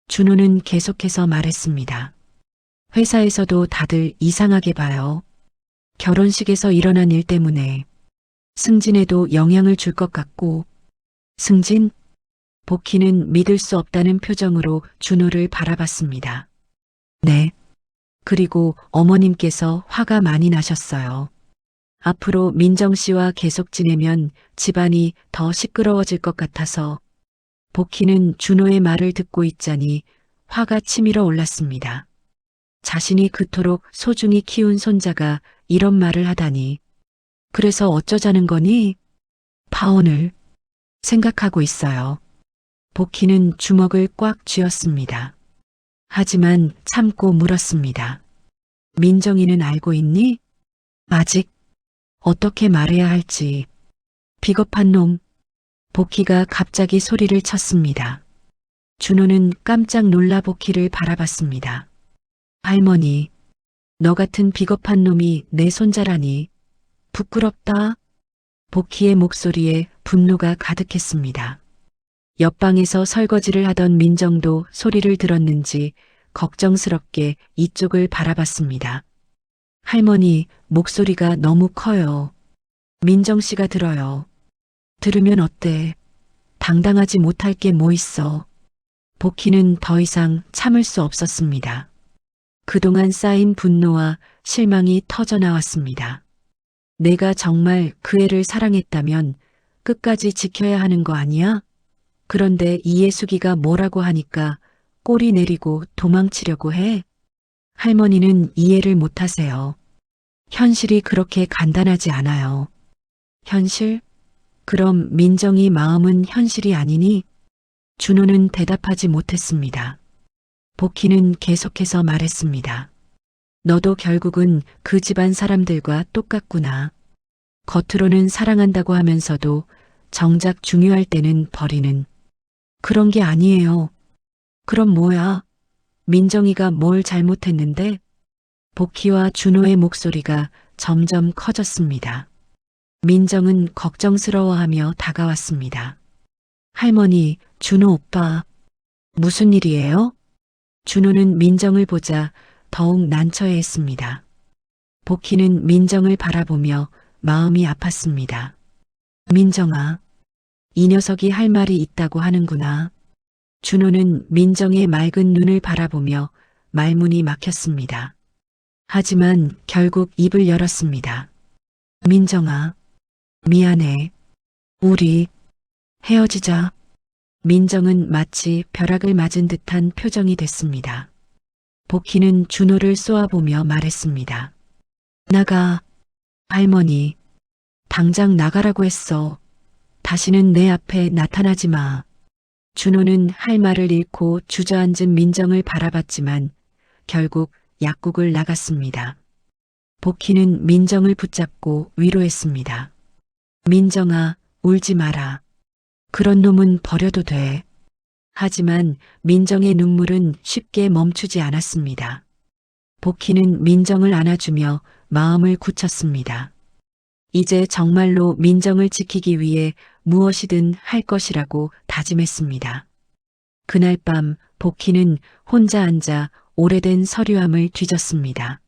준호는 계속해서 말했습니다. 회사에서도 다들 이상하게 봐요. 결혼식에서 일어난 일 때문에 승진에도 영향을 줄 것 같고. 승진? 복희는 믿을 수 없다는 표정으로 준호를 바라봤습니다. 네. 그리고 어머님께서 화가 많이 나셨어요. 앞으로 민정 씨와 계속 지내면 집안이 더 시끄러워질 것 같아서. 복희는 준호의 말을 듣고 있자니 화가 치밀어 올랐습니다. 자신이 그토록 소중히 키운 손자가 이런 말을 하다니. 그래서 어쩌자는 거니? 파혼을 생각하고 있어요. 복희는 주먹을 꽉 쥐었습니다. 하지만 참고 물었습니다. 민정이는 알고 있니? 아직 어떻게 말해야 할지. 비겁한 놈. 복희가 갑자기 소리를 쳤습니다. 준호는 깜짝 놀라 복희를 바라봤습니다. 할머니, 너 같은 비겁한 놈이 내 손자라니. 부끄럽다. 복희의 목소리에 분노가 가득했습니다. 옆방에서 설거지를 하던 민정도 소리를 들었는지 걱정스럽게 이쪽을 바라봤습니다. 할머니, 목소리가 너무 커요. 민정 씨가 들어요. 들으면 어때? 당당하지 못할 게 뭐 있어. 복희는 더 이상 참을 수 없었습니다. 그동안 쌓인 분노와 실망이 터져 나왔습니다. 내가 정말 그 애를 사랑했다면 끝까지 지켜야 하는 거 아니야? 그런데 이예숙이가 뭐라고 하니까 꼬리 내리고 도망치려고 해? 할머니는 이해를 못하세요. 현실이 그렇게 간단하지 않아요. 현실? 그럼 민정이 마음은 현실이 아니니? 준호는 대답하지 못했습니다. 복희는 계속해서 말했습니다. 너도 결국은 그 집안 사람들과 똑같구나. 겉으로는 사랑한다고 하면서도 정작 중요할 때는 버리는. 그런 게 아니에요. 그럼 뭐야? 민정이가 뭘 잘못했는데? 복희와 준호의 목소리가 점점 커졌습니다. 민정은 걱정스러워하며 다가왔습니다. 할머니, 준호 오빠. 무슨 일이에요? 준호는 민정을 보자 더욱 난처해했습니다. 복희는 민정을 바라보며 마음이 아팠습니다. 민정아, 이 녀석이 할 말이 있다고 하는구나. 준호는 민정의 맑은 눈을 바라보며 말문이 막혔습니다. 하지만 결국 입을 열었습니다. 민정아, 미안해. 우리 헤어지자. 민정은 마치 벼락을 맞은 듯한 표정이 됐습니다. 복희는 준호를 쏘아보며 말했습니다. 나가. 할머니, 당장 나가라고 했어. 다시는 내 앞에 나타나지 마. 준호는 할 말을 잃고 주저앉은 민정을 바라봤지만 결국 약국을 나갔습니다. 복희는 민정을 붙잡고 위로했습니다. 민정아, 울지 마라. 그런 놈은 버려도 돼. 하지만 민정의 눈물은 쉽게 멈추지 않았습니다. 복희는 민정을 안아주며 마음을 굳혔습니다. 이제 정말로 민정을 지키기 위해 무엇이든 할 것이라고 다짐했습니다. 그날 밤 복희는 혼자 앉아 오래된 서류함을 뒤졌습니다.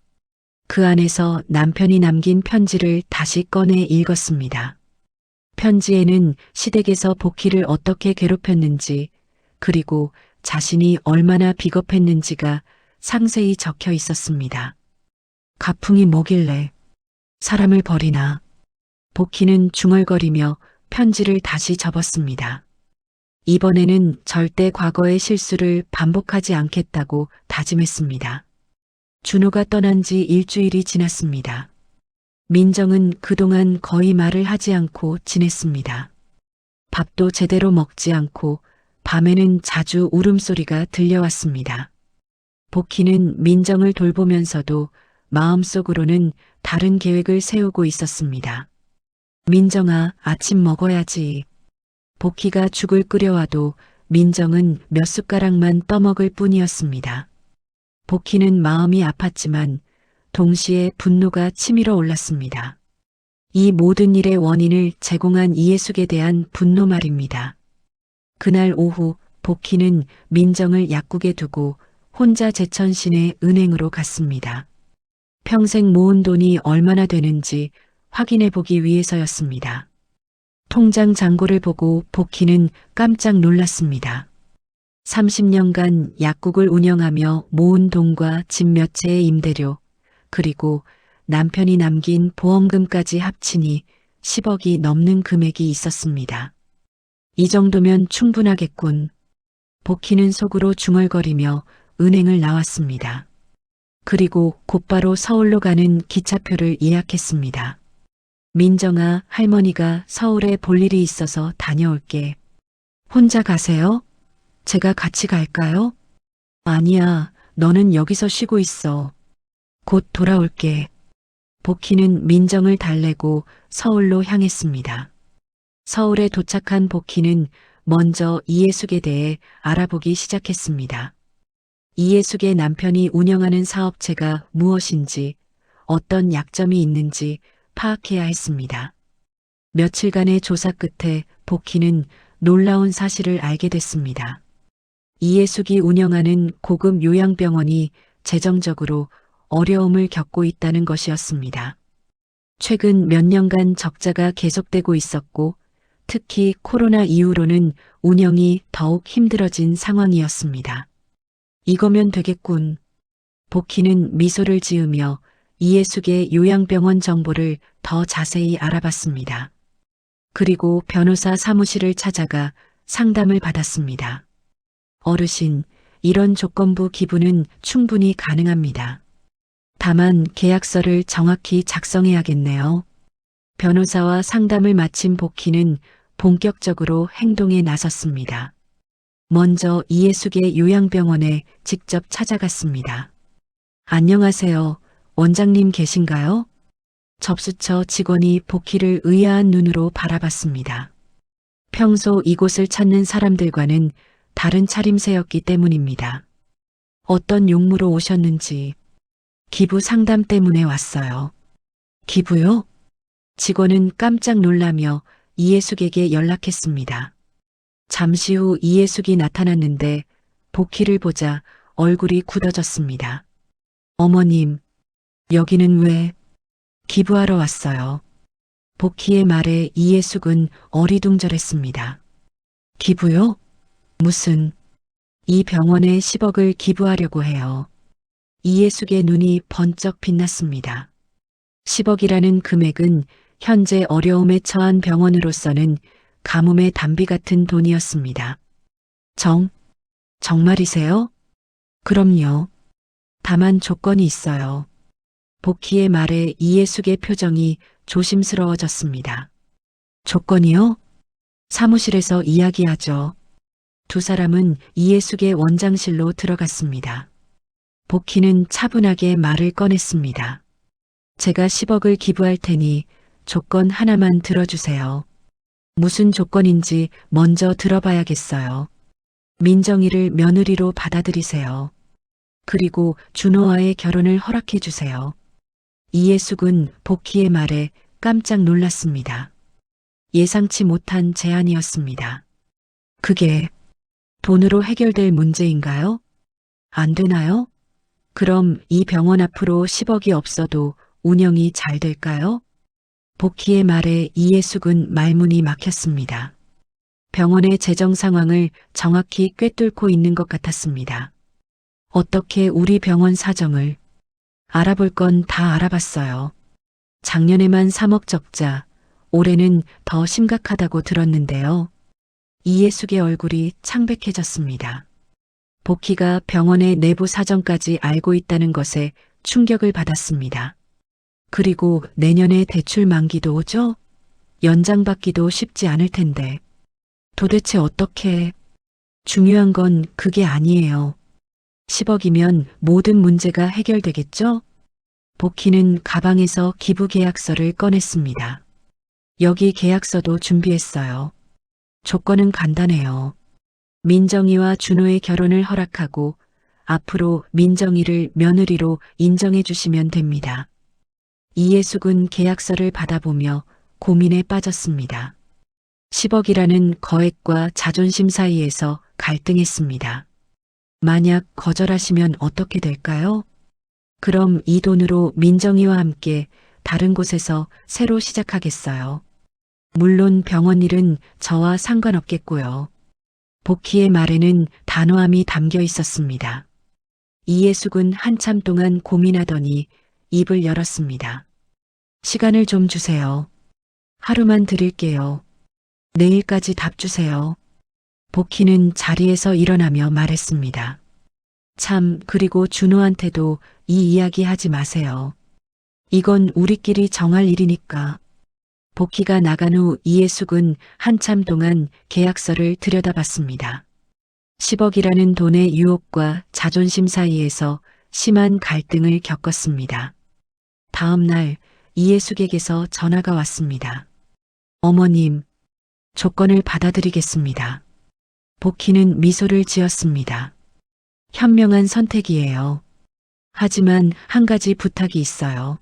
그 안에서 남편이 남긴 편지를 다시 꺼내 읽었습니다. 편지에는 시댁에서 복희를 어떻게 괴롭혔는지, 그리고 자신이 얼마나 비겁했는지가 상세히 적혀 있었습니다. 가풍이 뭐길래 사람을 버리나. 복희는 중얼거리며 편지를 다시 접었습니다. 이번에는 절대 과거의 실수를 반복하지 않겠다고 다짐했습니다. 준호가 떠난 지 일주일이 지났습니다. 민정은 그동안 거의 말을 하지 않고 지냈습니다. 밥도 제대로 먹지 않고 밤에는 자주 울음소리가 들려왔습니다. 복희는 민정을 돌보면서도 마음속으로는 다른 계획을 세우고 있었습니다. 민정아, 아침 먹어야지. 복희가 죽을 끓여와도 민정은 몇 숟가락만 떠먹을 뿐이었습니다. 복희는 마음이 아팠지만 동시에 분노가 치밀어 올랐습니다. 이 모든 일의 원인을 제공한 이해숙에 대한 분노 말입니다. 그날 오후 복희는 민정을 약국에 두고 혼자 제천 시내 은행으로 갔습니다. 평생 모은 돈이 얼마나 되는지 확인해 보기 위해서였습니다. 통장 잔고를 보고 복희는 깜짝 놀랐습니다. 30년간 약국을 운영하며 모은 돈과 집 몇 채의 임대료, 그리고 남편이 남긴 보험금까지 합치니 10억이 넘는 금액이 있었습니다. 이 정도면 충분하겠군. 복희는 속으로 중얼거리며 은행을 나왔습니다. 그리고 곧바로 서울로 가는 기차표를 예약했습니다. 민정아, 할머니가 서울에 볼 일이 있어서 다녀올게. 혼자 가세요? 제가 같이 갈까요? 아니야, 너는 여기서 쉬고 있어. 곧 돌아올게. 복희는 민정을 달래고 서울로 향했습니다. 서울에 도착한 복희는 먼저 이해숙에 대해 알아보기 시작했습니다. 이해숙의 남편이 운영하는 사업체가 무엇인지, 어떤 약점이 있는지 파악해야 했습니다. 며칠간의 조사 끝에 복희는 놀라운 사실을 알게 됐습니다. 이해숙이 운영하는 고급 요양병원이 재정적으로 어려움을 겪고 있다는 것이었습니다. 최근 몇 년간 적자가 계속되고 있었고 특히 코로나 이후로는 운영이 더욱 힘들어진 상황이었습니다. 이거면 되겠군. 복희는 미소를 지으며 이해숙의 요양병원 정보를 더 자세히 알아봤습니다. 그리고 변호사 사무실을 찾아가 상담을 받았습니다. 어르신, 이런 조건부 기부는 충분히 가능합니다. 다만 계약서를 정확히 작성해야겠네요. 변호사와 상담을 마친 복희는 본격적으로 행동에 나섰습니다. 먼저 이해숙의 요양병원에 직접 찾아갔습니다. 안녕하세요. 원장님 계신가요? 접수처 직원이 복희를 의아한 눈으로 바라봤습니다. 평소 이곳을 찾는 사람들과는 다른 차림새였기 때문입니다. 어떤 용무로 오셨는지. 기부 상담 때문에 왔어요. 기부요? 직원은 깜짝 놀라며 이해숙에게 연락했습니다. 잠시 후 이해숙이 나타났는데 복희를 보자 얼굴이 굳어졌습니다. 어머님, 여기는 왜? 기부하러 왔어요. 복희의 말에 이해숙은 어리둥절했습니다. 기부요? 무슨? 이 병원에 10억을 기부하려고 해요. 이해숙의 눈이 번쩍 빛났습니다. 10억이라는 금액은 현재 어려움에 처한 병원으로서는 가뭄의 단비 같은 돈이었습니다. 정말이세요? 그럼요. 다만 조건이 있어요. 복희의 말에 이해숙의 표정이 조심스러워졌습니다. 조건이요? 사무실에서 이야기하죠. 두 사람은 이해숙의 원장실로 들어갔습니다. 복희는 차분하게 말을 꺼냈습니다. 제가 10억을 기부할 테니 조건 하나만 들어주세요. 무슨 조건인지 먼저 들어봐야겠어요. 민정이를 며느리로 받아들이세요. 그리고 준호와의 결혼을 허락해 주세요. 이해숙은 복희의 말에 깜짝 놀랐습니다. 예상치 못한 제안이었습니다. 그게 돈으로 해결될 문제인가요? 안 되나요? 그럼 이 병원 앞으로 10억이 없어도 운영이 잘 될까요? 복희의 말에 이해숙은 말문이 막혔습니다. 병원의 재정 상황을 정확히 꿰뚫고 있는 것 같았습니다. 어떻게 우리 병원 사정을 알아볼 건 다 알아봤어요. 작년에만 3억 적자, 올해는 더 심각하다고 들었는데요. 이해숙의 얼굴이 창백해졌습니다. 복희가 병원의 내부 사정까지 알고 있다는 것에 충격을 받았습니다. 그리고 내년에 대출 만기도 오죠? 연장받기도 쉽지 않을 텐데. 도대체 어떻게? 중요한 건 그게 아니에요. 10억이면 모든 문제가 해결되겠죠? 복희는 가방에서 기부 계약서를 꺼냈습니다. 여기 계약서도 준비했어요. 조건은 간단해요. 민정이와 준호의 결혼을 허락하고 앞으로 민정이를 며느리로 인정해 주시면 됩니다. 이해숙은 계약서를 받아보며 고민에 빠졌습니다. 10억이라는 거액과 자존심 사이에서 갈등했습니다. 만약 거절하시면 어떻게 될까요? 그럼 이 돈으로 민정이와 함께 다른 곳에서 새로 시작하겠어요. 물론 병원 일은 저와 상관없겠고요. 복희의 말에는 단호함이 담겨 있었습니다. 이해숙은 한참 동안 고민하더니 입을 열었습니다. 시간을 좀 주세요. 하루만 드릴게요. 내일까지 답 주세요. 복희는 자리에서 일어나며 말했습니다. 참, 그리고 준호한테도 이 이야기 하지 마세요. 이건 우리끼리 정할 일이니까. 복희가 나간 후 이해숙은 한참 동안 계약서를 들여다봤습니다. 10억이라는 돈의 유혹과 자존심 사이에서 심한 갈등을 겪었습니다. 다음 날 이해숙에게서 전화가 왔습니다. 어머님, 조건을 받아들이겠습니다. 복희는 미소를 지었습니다. 현명한 선택이에요. 하지만 한 가지 부탁이 있어요.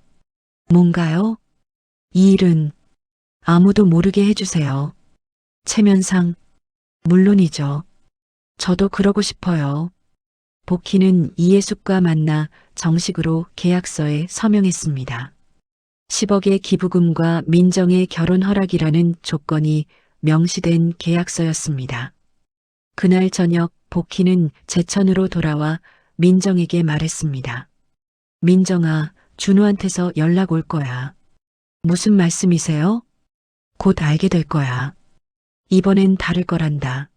뭔가요? 이 일은 아무도 모르게 해주세요. 체면상, 물론이죠. 저도 그러고 싶어요. 복희는 이해숙과 만나 정식으로 계약서에 서명했습니다. 10억의 기부금과 민정의 결혼 허락이라는 조건이 명시된 계약서였습니다. 그날 저녁 복희는 제천으로 돌아와 민정에게 말했습니다. 민정아, 준호한테서 연락 올 거야. 무슨 말씀이세요? 곧 알게 될 거야. 이번엔 다를 거란다.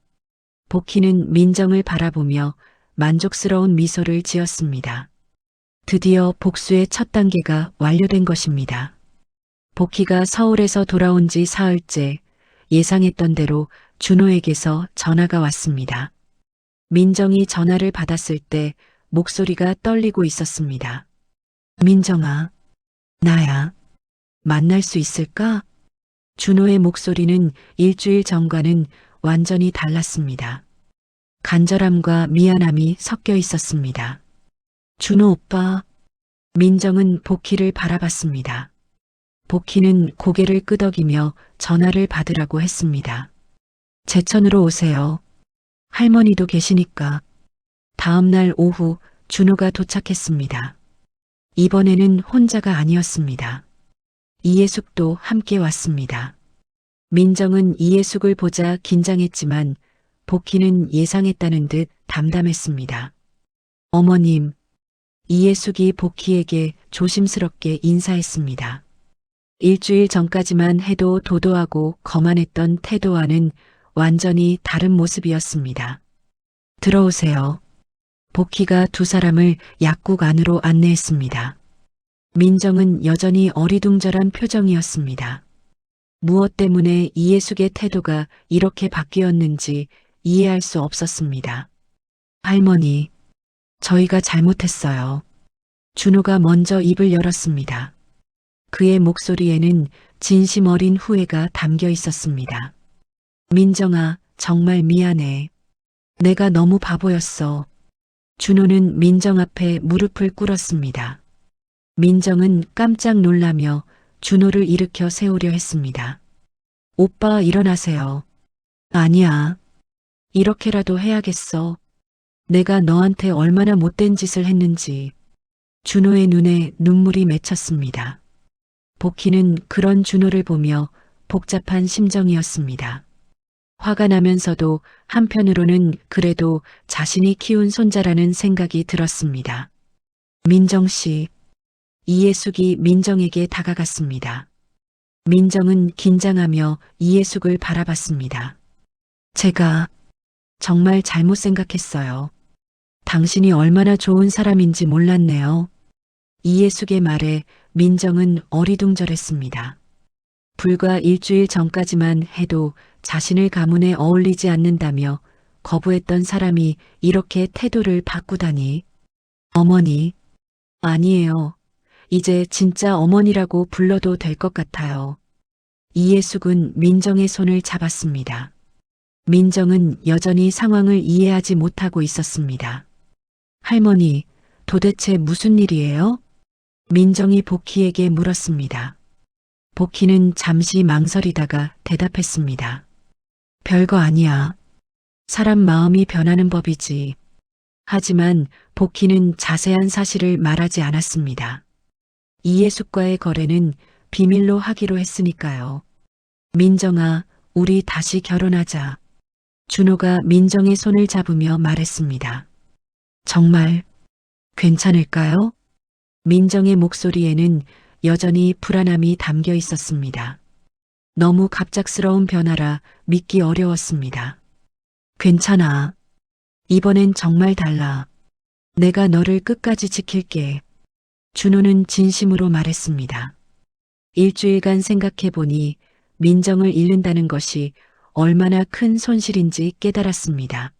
복희는 민정을 바라보며 만족스러운 미소를 지었습니다. 드디어 복수의 첫 단계가 완료된 것입니다. 복희가 서울에서 돌아온 지 사흘째 예상했던 대로 준호에게서 전화가 왔습니다. 민정이 전화를 받았을 때 목소리가 떨리고 있었습니다. 민정아, 나야. 만날 수 있을까? 준호의 목소리는 일주일 전과는 완전히 달랐습니다. 간절함과 미안함이 섞여 있었습니다. 준호 오빠. 민정은 복희를 바라봤습니다. 복희는 고개를 끄덕이며 전화를 받으라고 했습니다. 제천으로 오세요. 할머니도 계시니까. 다음 날 오후 준호가 도착했습니다. 이번에는 혼자가 아니었습니다. 이예숙도 함께 왔습니다. 민정은 이예숙을 보자 긴장했지만 복희는 예상했다는 듯 담담했습니다. 어머님, 이예숙이 복희에게 조심스럽게 인사했습니다. 일주일 전까지만 해도 도도하고 거만했던 태도와는 완전히 다른 모습이었습니다. 들어오세요. 복희가 두 사람을 약국 안으로 안내했습니다. 민정은 여전히 어리둥절한 표정이었습니다. 무엇 때문에 이예숙의 태도가 이렇게 바뀌었는지 이해할 수 없었습니다. 할머니, 저희가 잘못했어요. 준호가 먼저 입을 열었습니다. 그의 목소리에는 진심 어린 후회가 담겨 있었습니다. 민정아, 정말 미안해. 내가 너무 바보였어. 준호는 민정 앞에 무릎을 꿇었습니다. 민정은 깜짝 놀라며 준호를 일으켜 세우려 했습니다. 오빠 일어나세요. 아니야. 이렇게라도 해야겠어. 내가 너한테 얼마나 못된 짓을 했는지. 준호의 눈에 눈물이 맺혔습니다. 복희는 그런 준호를 보며 복잡한 심정이었습니다. 화가 나면서도 한편으로는 그래도 자신이 키운 손자라는 생각이 들었습니다. 민정 씨. 이예숙이 민정에게 다가갔습니다. 민정은 긴장하며 이예숙을 바라봤습니다. 제가 정말 잘못 생각했어요. 당신이 얼마나 좋은 사람인지 몰랐네요. 이예숙의 말에 민정은 어리둥절했습니다. 불과 일주일 전까지만 해도 자신을 가문에 어울리지 않는다며 거부했던 사람이 이렇게 태도를 바꾸다니. 어머니. 아니에요. 이제 진짜 어머니라고 불러도 될 것 같아요. 이예숙은 민정의 손을 잡았습니다. 민정은 여전히 상황을 이해하지 못하고 있었습니다. 할머니, 도대체 무슨 일이에요? 민정이 복희에게 물었습니다. 복희는 잠시 망설이다가 대답했습니다. 별거 아니야. 사람 마음이 변하는 법이지. 하지만 복희는 자세한 사실을 말하지 않았습니다. 이예숙과의 거래는 비밀로 하기로 했으니까요. 민정아, 우리 다시 결혼하자. 준호가 민정의 손을 잡으며 말했습니다. 정말 괜찮을까요? 민정의 목소리에는 여전히 불안함이 담겨 있었습니다. 너무 갑작스러운 변화라 믿기 어려웠습니다. 괜찮아. 이번엔 정말 달라. 내가 너를 끝까지 지킬게. 준호는 진심으로 말했습니다. 일주일간 생각해보니 민정을 잃는다는 것이 얼마나 큰 손실인지 깨달았습니다.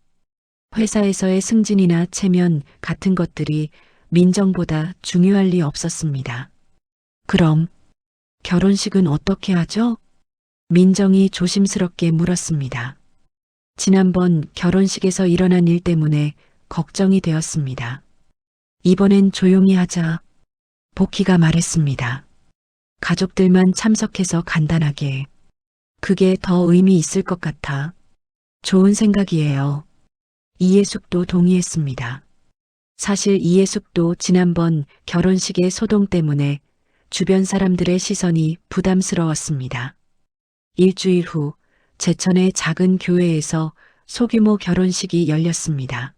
회사에서의 승진이나 체면 같은 것들이 민정보다 중요할 리 없었습니다. 그럼 결혼식은 어떻게 하죠? 민정이 조심스럽게 물었습니다. 지난번 결혼식에서 일어난 일 때문에 걱정이 되었습니다. 이번엔 조용히 하자. 복희가 말했습니다. 가족들만 참석해서 간단하게. 그게 더 의미 있을 것 같아. 좋은 생각이에요. 이예숙도 동의했습니다. 사실 이예숙도 지난번 결혼식의 소동 때문에 주변 사람들의 시선이 부담스러웠습니다. 일주일 후 제천의 작은 교회에서 소규모 결혼식이 열렸습니다.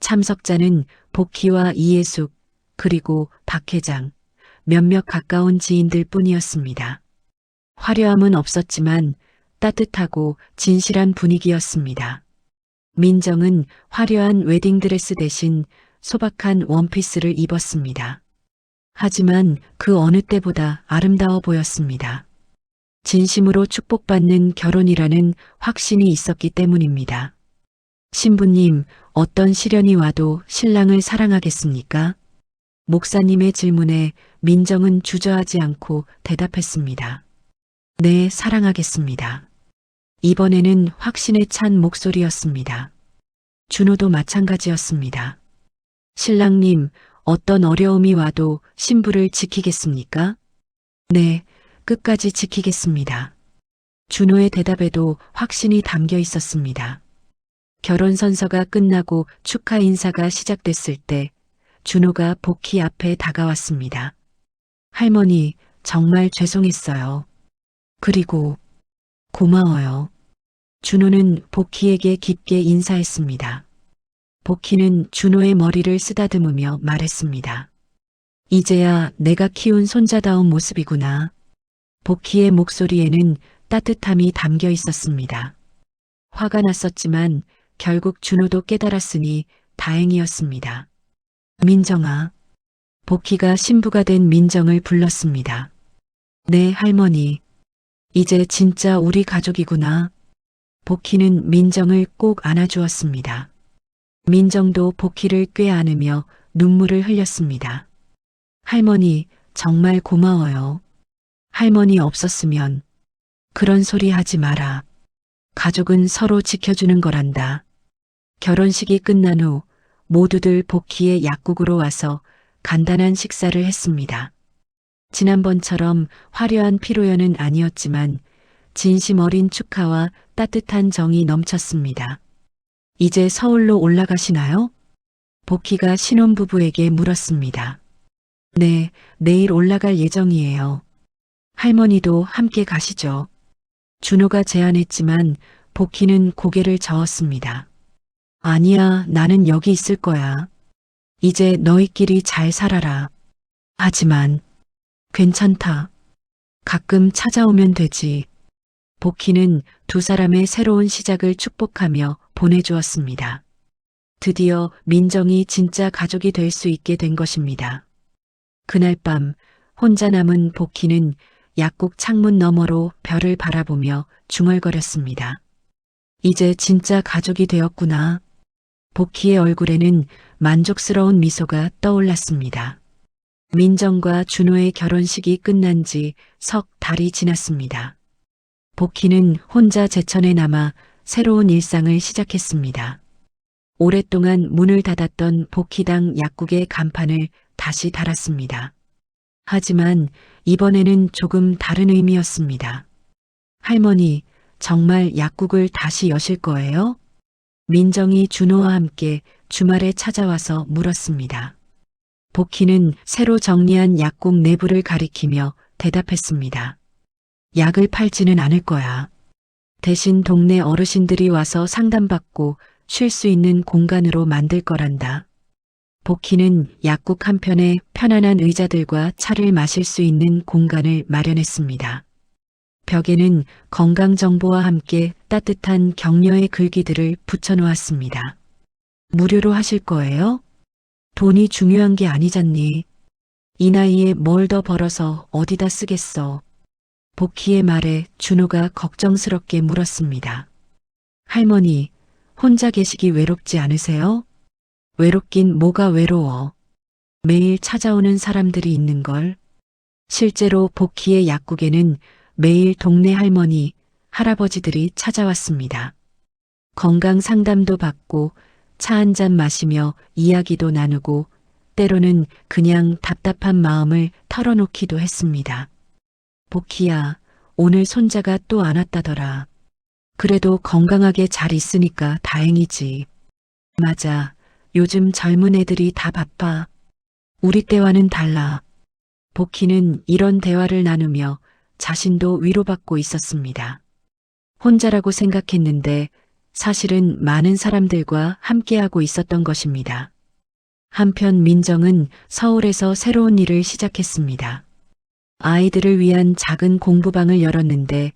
참석자는 복희와 이예숙, 그리고 박 회장, 몇몇 가까운 지인들 뿐이었습니다. 화려함은 없었지만 따뜻하고 진실한 분위기였습니다. 민정은 화려한 웨딩드레스 대신 소박한 원피스를 입었습니다. 하지만 그 어느 때보다 아름다워 보였습니다. 진심으로 축복받는 결혼이라는 확신이 있었기 때문입니다. 신부님, 어떤 시련이 와도 신랑을 사랑하겠습니까? 목사님의 질문에 민정은 주저하지 않고 대답했습니다. 네, 사랑하겠습니다. 이번에는 확신에 찬 목소리였습니다. 준호도 마찬가지였습니다. 신랑님, 어떤 어려움이 와도 신부를 지키겠습니까? 네, 끝까지 지키겠습니다. 준호의 대답에도 확신이 담겨 있었습니다. 결혼 선서가 끝나고 축하 인사가 시작됐을 때 준호가 복희 앞에 다가왔습니다. 할머니, 정말 죄송했어요. 그리고 고마워요. 준호는 복희에게 깊게 인사했습니다. 복희는 준호의 머리를 쓰다듬으며 말했습니다. 이제야 내가 키운 손자다운 모습이구나. 복희의 목소리에는 따뜻함이 담겨 있었습니다. 화가 났었지만 결국 준호도 깨달았으니 다행이었습니다. 민정아. 복희가 신부가 된 민정을 불렀습니다. 네, 할머니. 이제 진짜 우리 가족이구나. 복희는 민정을 꼭 안아주었습니다. 민정도 복희를 꿰안으며 눈물을 흘렸습니다. 할머니, 정말 고마워요. 할머니 없었으면. 그런 소리 하지 마라. 가족은 서로 지켜주는 거란다. 결혼식이 끝난 후 모두들 복희의 약국으로 와서 간단한 식사를 했습니다. 지난번처럼 화려한 피로연은 아니었지만 진심 어린 축하와 따뜻한 정이 넘쳤습니다. 이제 서울로 올라가시나요? 복희가 신혼부부에게 물었습니다. 네, 내일 올라갈 예정이에요. 할머니도 함께 가시죠. 준호가 제안했지만 복희는 고개를 저었습니다. 아니야, 나는 여기 있을 거야. 이제 너희끼리 잘 살아라. 하지만 괜찮다. 가끔 찾아오면 되지. 복희는 두 사람의 새로운 시작을 축복하며 보내주었습니다. 드디어 민정이 진짜 가족이 될 수 있게 된 것입니다. 그날 밤 혼자 남은 복희는 약국 창문 너머로 별을 바라보며 중얼거렸습니다. 이제 진짜 가족이 되었구나. 복희의 얼굴에는 만족스러운 미소가 떠올랐습니다. 민정과 준호의 결혼식이 끝난 지 석 달이 지났습니다. 복희는 혼자 제천에 남아 새로운 일상을 시작했습니다. 오랫동안 문을 닫았던 복희당 약국의 간판을 다시 달았습니다. 하지만 이번에는 조금 다른 의미였습니다. 할머니, 정말 약국을 다시 여실 거예요? 민정이 준호와 함께 주말에 찾아와서 물었습니다. 복희는 새로 정리한 약국 내부를 가리키며 대답했습니다. 약을 팔지는 않을 거야. 대신 동네 어르신들이 와서 상담받고 쉴 수 있는 공간으로 만들 거란다. 복희는 약국 한편에 편안한 의자들과 차를 마실 수 있는 공간을 마련했습니다. 벽에는 건강정보와 함께 따뜻한 격려의 글귀들을 붙여놓았습니다. 무료로 하실 거예요? 돈이 중요한 게 아니잖니. 이 나이에 뭘 더 벌어서 어디다 쓰겠어. 복희의 말에 준호가 걱정스럽게 물었습니다. 할머니, 혼자 계시기 외롭지 않으세요? 외롭긴 뭐가 외로워. 매일 찾아오는 사람들이 있는 걸. 실제로 복희의 약국에는 매일 동네 할머니, 할아버지들이 찾아왔습니다. 건강 상담도 받고 차 한 잔 마시며 이야기도 나누고 때로는 그냥 답답한 마음을 털어놓기도 했습니다. 복희야, 오늘 손자가 또 안 왔다더라. 그래도 건강하게 잘 있으니까 다행이지. 맞아. 요즘 젊은 애들이 다 바빠. 우리 때와는 달라. 복희는 이런 대화를 나누며 자신도 위로받고 있었습니다. 혼자라고 생각했는데 사실은 많은 사람들과 함께하고 있었던 것입니다. 한편 민정은 서울에서 새로운 일을 시작했습니다. 아이들을 위한 작은 공부방을 열었는데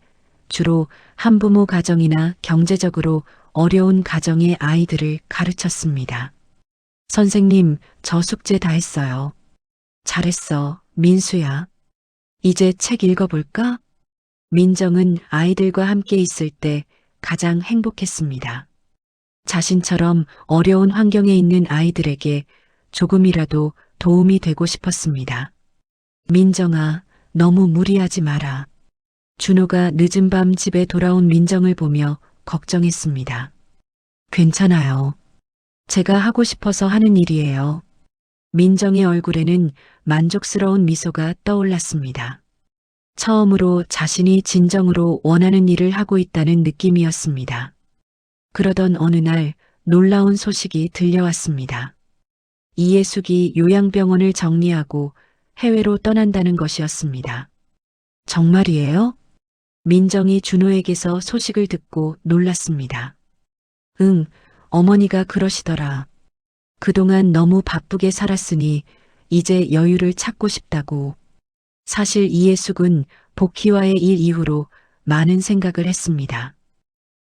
주로 한부모 가정이나 경제적으로 어려운 가정의 아이들을 가르쳤습니다. 선생님, 저 숙제 다 했어요. 잘했어, 민수야. 이제 책 읽어볼까? 민정은 아이들과 함께 있을 때 가장 행복했습니다. 자신처럼 어려운 환경에 있는 아이들에게 조금이라도 도움이 되고 싶었습니다. 민정아, 너무 무리하지 마라. 준호가 늦은 밤 집에 돌아온 민정을 보며 걱정했습니다. 괜찮아요. 제가 하고 싶어서 하는 일이에요. 민정의 얼굴에는 만족스러운 미소가 떠올랐습니다. 처음으로 자신이 진정으로 원하는 일을 하고 있다는 느낌이었습니다. 그러던 어느 날 놀라운 소식이 들려왔습니다. 이예숙이 요양병원을 정리하고 해외로 떠난다는 것이었습니다. 정말이에요? 민정이 준호에게서 소식을 듣고 놀랐습니다. 응, 어머니가 그러시더라. 그동안 너무 바쁘게 살았으니 이제 여유를 찾고 싶다고. 사실 이예숙은 복희와의 일 이후로 많은 생각을 했습니다.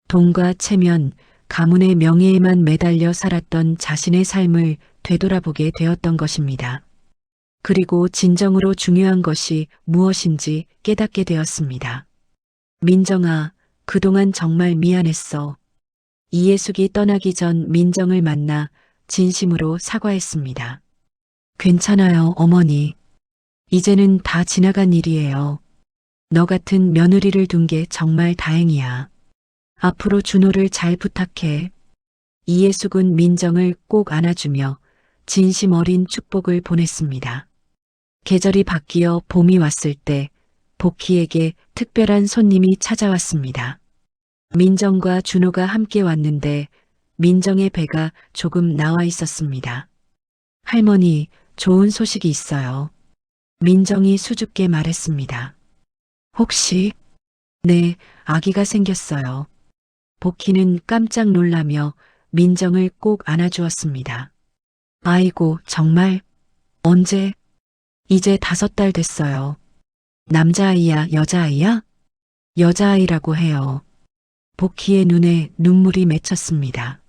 돈과 체면, 가문의 명예에만 매달려 살았던 자신의 삶을 되돌아보게 되었던 것입니다. 그리고 진정으로 중요한 것이 무엇인지 깨닫게 되었습니다. 민정아, 그동안 정말 미안했어. 이예숙이 떠나기 전 민정을 만나 진심으로 사과했습니다. 괜찮아요, 어머니. 이제는 다 지나간 일이에요. 너 같은 며느리를 둔 게 정말 다행이야. 앞으로 준호를 잘 부탁해. 이예숙은 민정을 꼭 안아주며 진심 어린 축복을 보냈습니다. 계절이 바뀌어 봄이 왔을 때 복희에게 특별한 손님이 찾아왔습니다. 민정과 준호가 함께 왔는데 민정의 배가 조금 나와 있었습니다. 할머니, 좋은 소식이 있어요. 민정이 수줍게 말했습니다. 혹시? 네, 아기가 생겼어요. 복희는 깜짝 놀라며 민정을 꼭 안아주었습니다. 아이고, 정말? 언제? 이제 5달 됐어요. 남자아이야, 여자아이야? 여자아이라고 해요. 복희의 눈에 눈물이 맺혔습니다.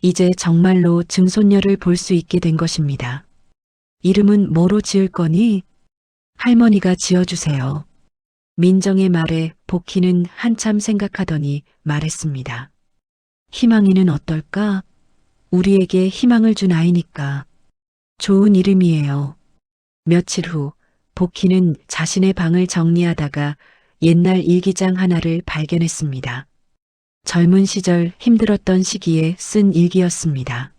이제 정말로 증손녀를 볼 수 있게 된 것입니다. 이름은 뭐로 지을 거니? 할머니가 지어주세요. 민정의 말에 복희는 한참 생각하더니 말했습니다. 희망이는 어떨까? 우리에게 희망을 준 아이니까. 좋은 이름이에요. 며칠 후 복희는 자신의 방을 정리하다가 옛날 일기장 하나를 발견했습니다. 젊은 시절 힘들었던 시기에 쓴 일기였습니다.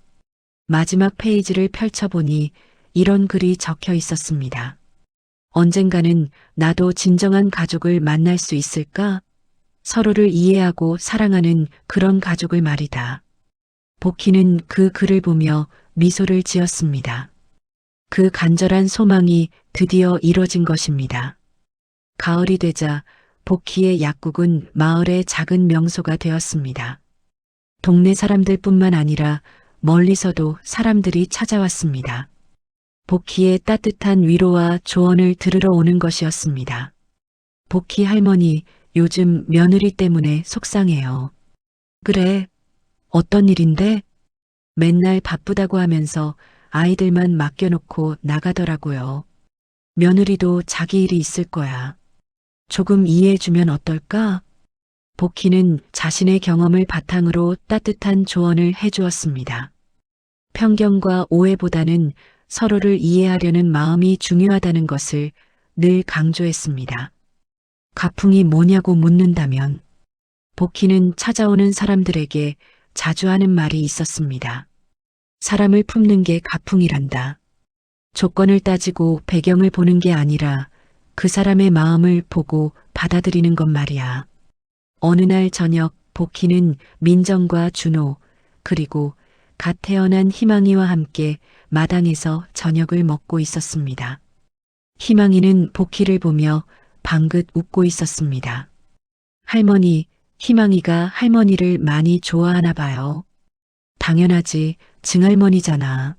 마지막 페이지를 펼쳐보니 이런 글이 적혀 있었습니다. 언젠가는 나도 진정한 가족을 만날 수 있을까? 서로를 이해하고 사랑하는 그런 가족을 말이다. 복희는 그 글을 보며 미소를 지었습니다. 그 간절한 소망이 드디어 이뤄진 것입니다. 가을이 되자 복희의 약국은 마을의 작은 명소가 되었습니다. 동네 사람들뿐만 아니라 멀리서도 사람들이 찾아왔습니다. 복희의 따뜻한 위로와 조언을 들으러 오는 것이었습니다. 복희 할머니, 요즘 며느리 때문에 속상해요. 그래, 어떤 일인데? 맨날 바쁘다고 하면서 아이들만 맡겨놓고 나가더라고요. 며느리도 자기 일이 있을 거야. 조금 이해해주면 어떨까? 복희는 자신의 경험을 바탕으로 따뜻한 조언을 해주었습니다. 편견과 오해보다는 서로를 이해하려는 마음이 중요하다는 것을 늘 강조했습니다. 가풍이 뭐냐고 묻는다면 복희는 찾아오는 사람들에게 자주 하는 말이 있었습니다. 사람을 품는 게 가풍이란다. 조건을 따지고 배경을 보는 게 아니라 그 사람의 마음을 보고 받아들이는 것 말이야. 어느 날 저녁 복희는 민정과 준호 그리고 갓 태어난 희망이와 함께 마당에서 저녁을 먹고 있었습니다. 희망이는 복희를 보며 방긋 웃고 있었습니다. 할머니, 희망이가 할머니를 많이 좋아하나 봐요. 당연하지, 증할머니잖아.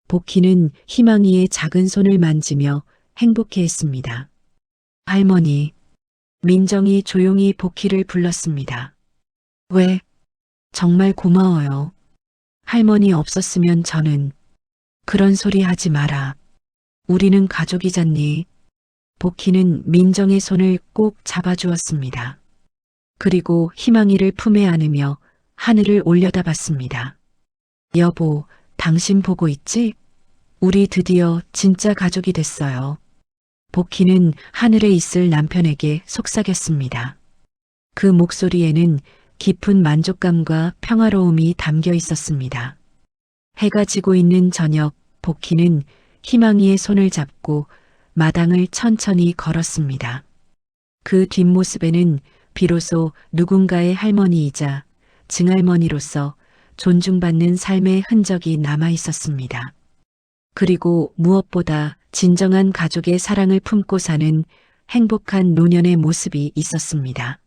복희는 희망이의 작은 손을 만지며 행복해했습니다. 할머니, 민정이 조용히 복희를 불렀습니다. 왜? 정말 고마워요. 할머니 없었으면 저는 그런 소리 하지 마라. 우리는 가족이잖니. 복희는 민정의 손을 꼭 잡아주었습니다. 그리고 희망이를 품에 안으며 하늘을 올려다봤습니다. 여보, 당신 보고 있지? 우리 드디어 진짜 가족이 됐어요. 복희는 하늘에 있을 남편에게 속삭였습니다. 그 목소리에는 깊은 만족감과 평화로움이 담겨 있었습니다. 해가 지고 있는 저녁, 복희는 희망이의 손을 잡고 마당을 천천히 걸었습니다. 그 뒷모습에는 비로소 누군가의 할머니이자 증할머니로서 존중받는 삶의 흔적이 남아 있었습니다. 그리고 무엇보다 진정한 가족의 사랑을 품고 사는 행복한 노년의 모습이 있었습니다.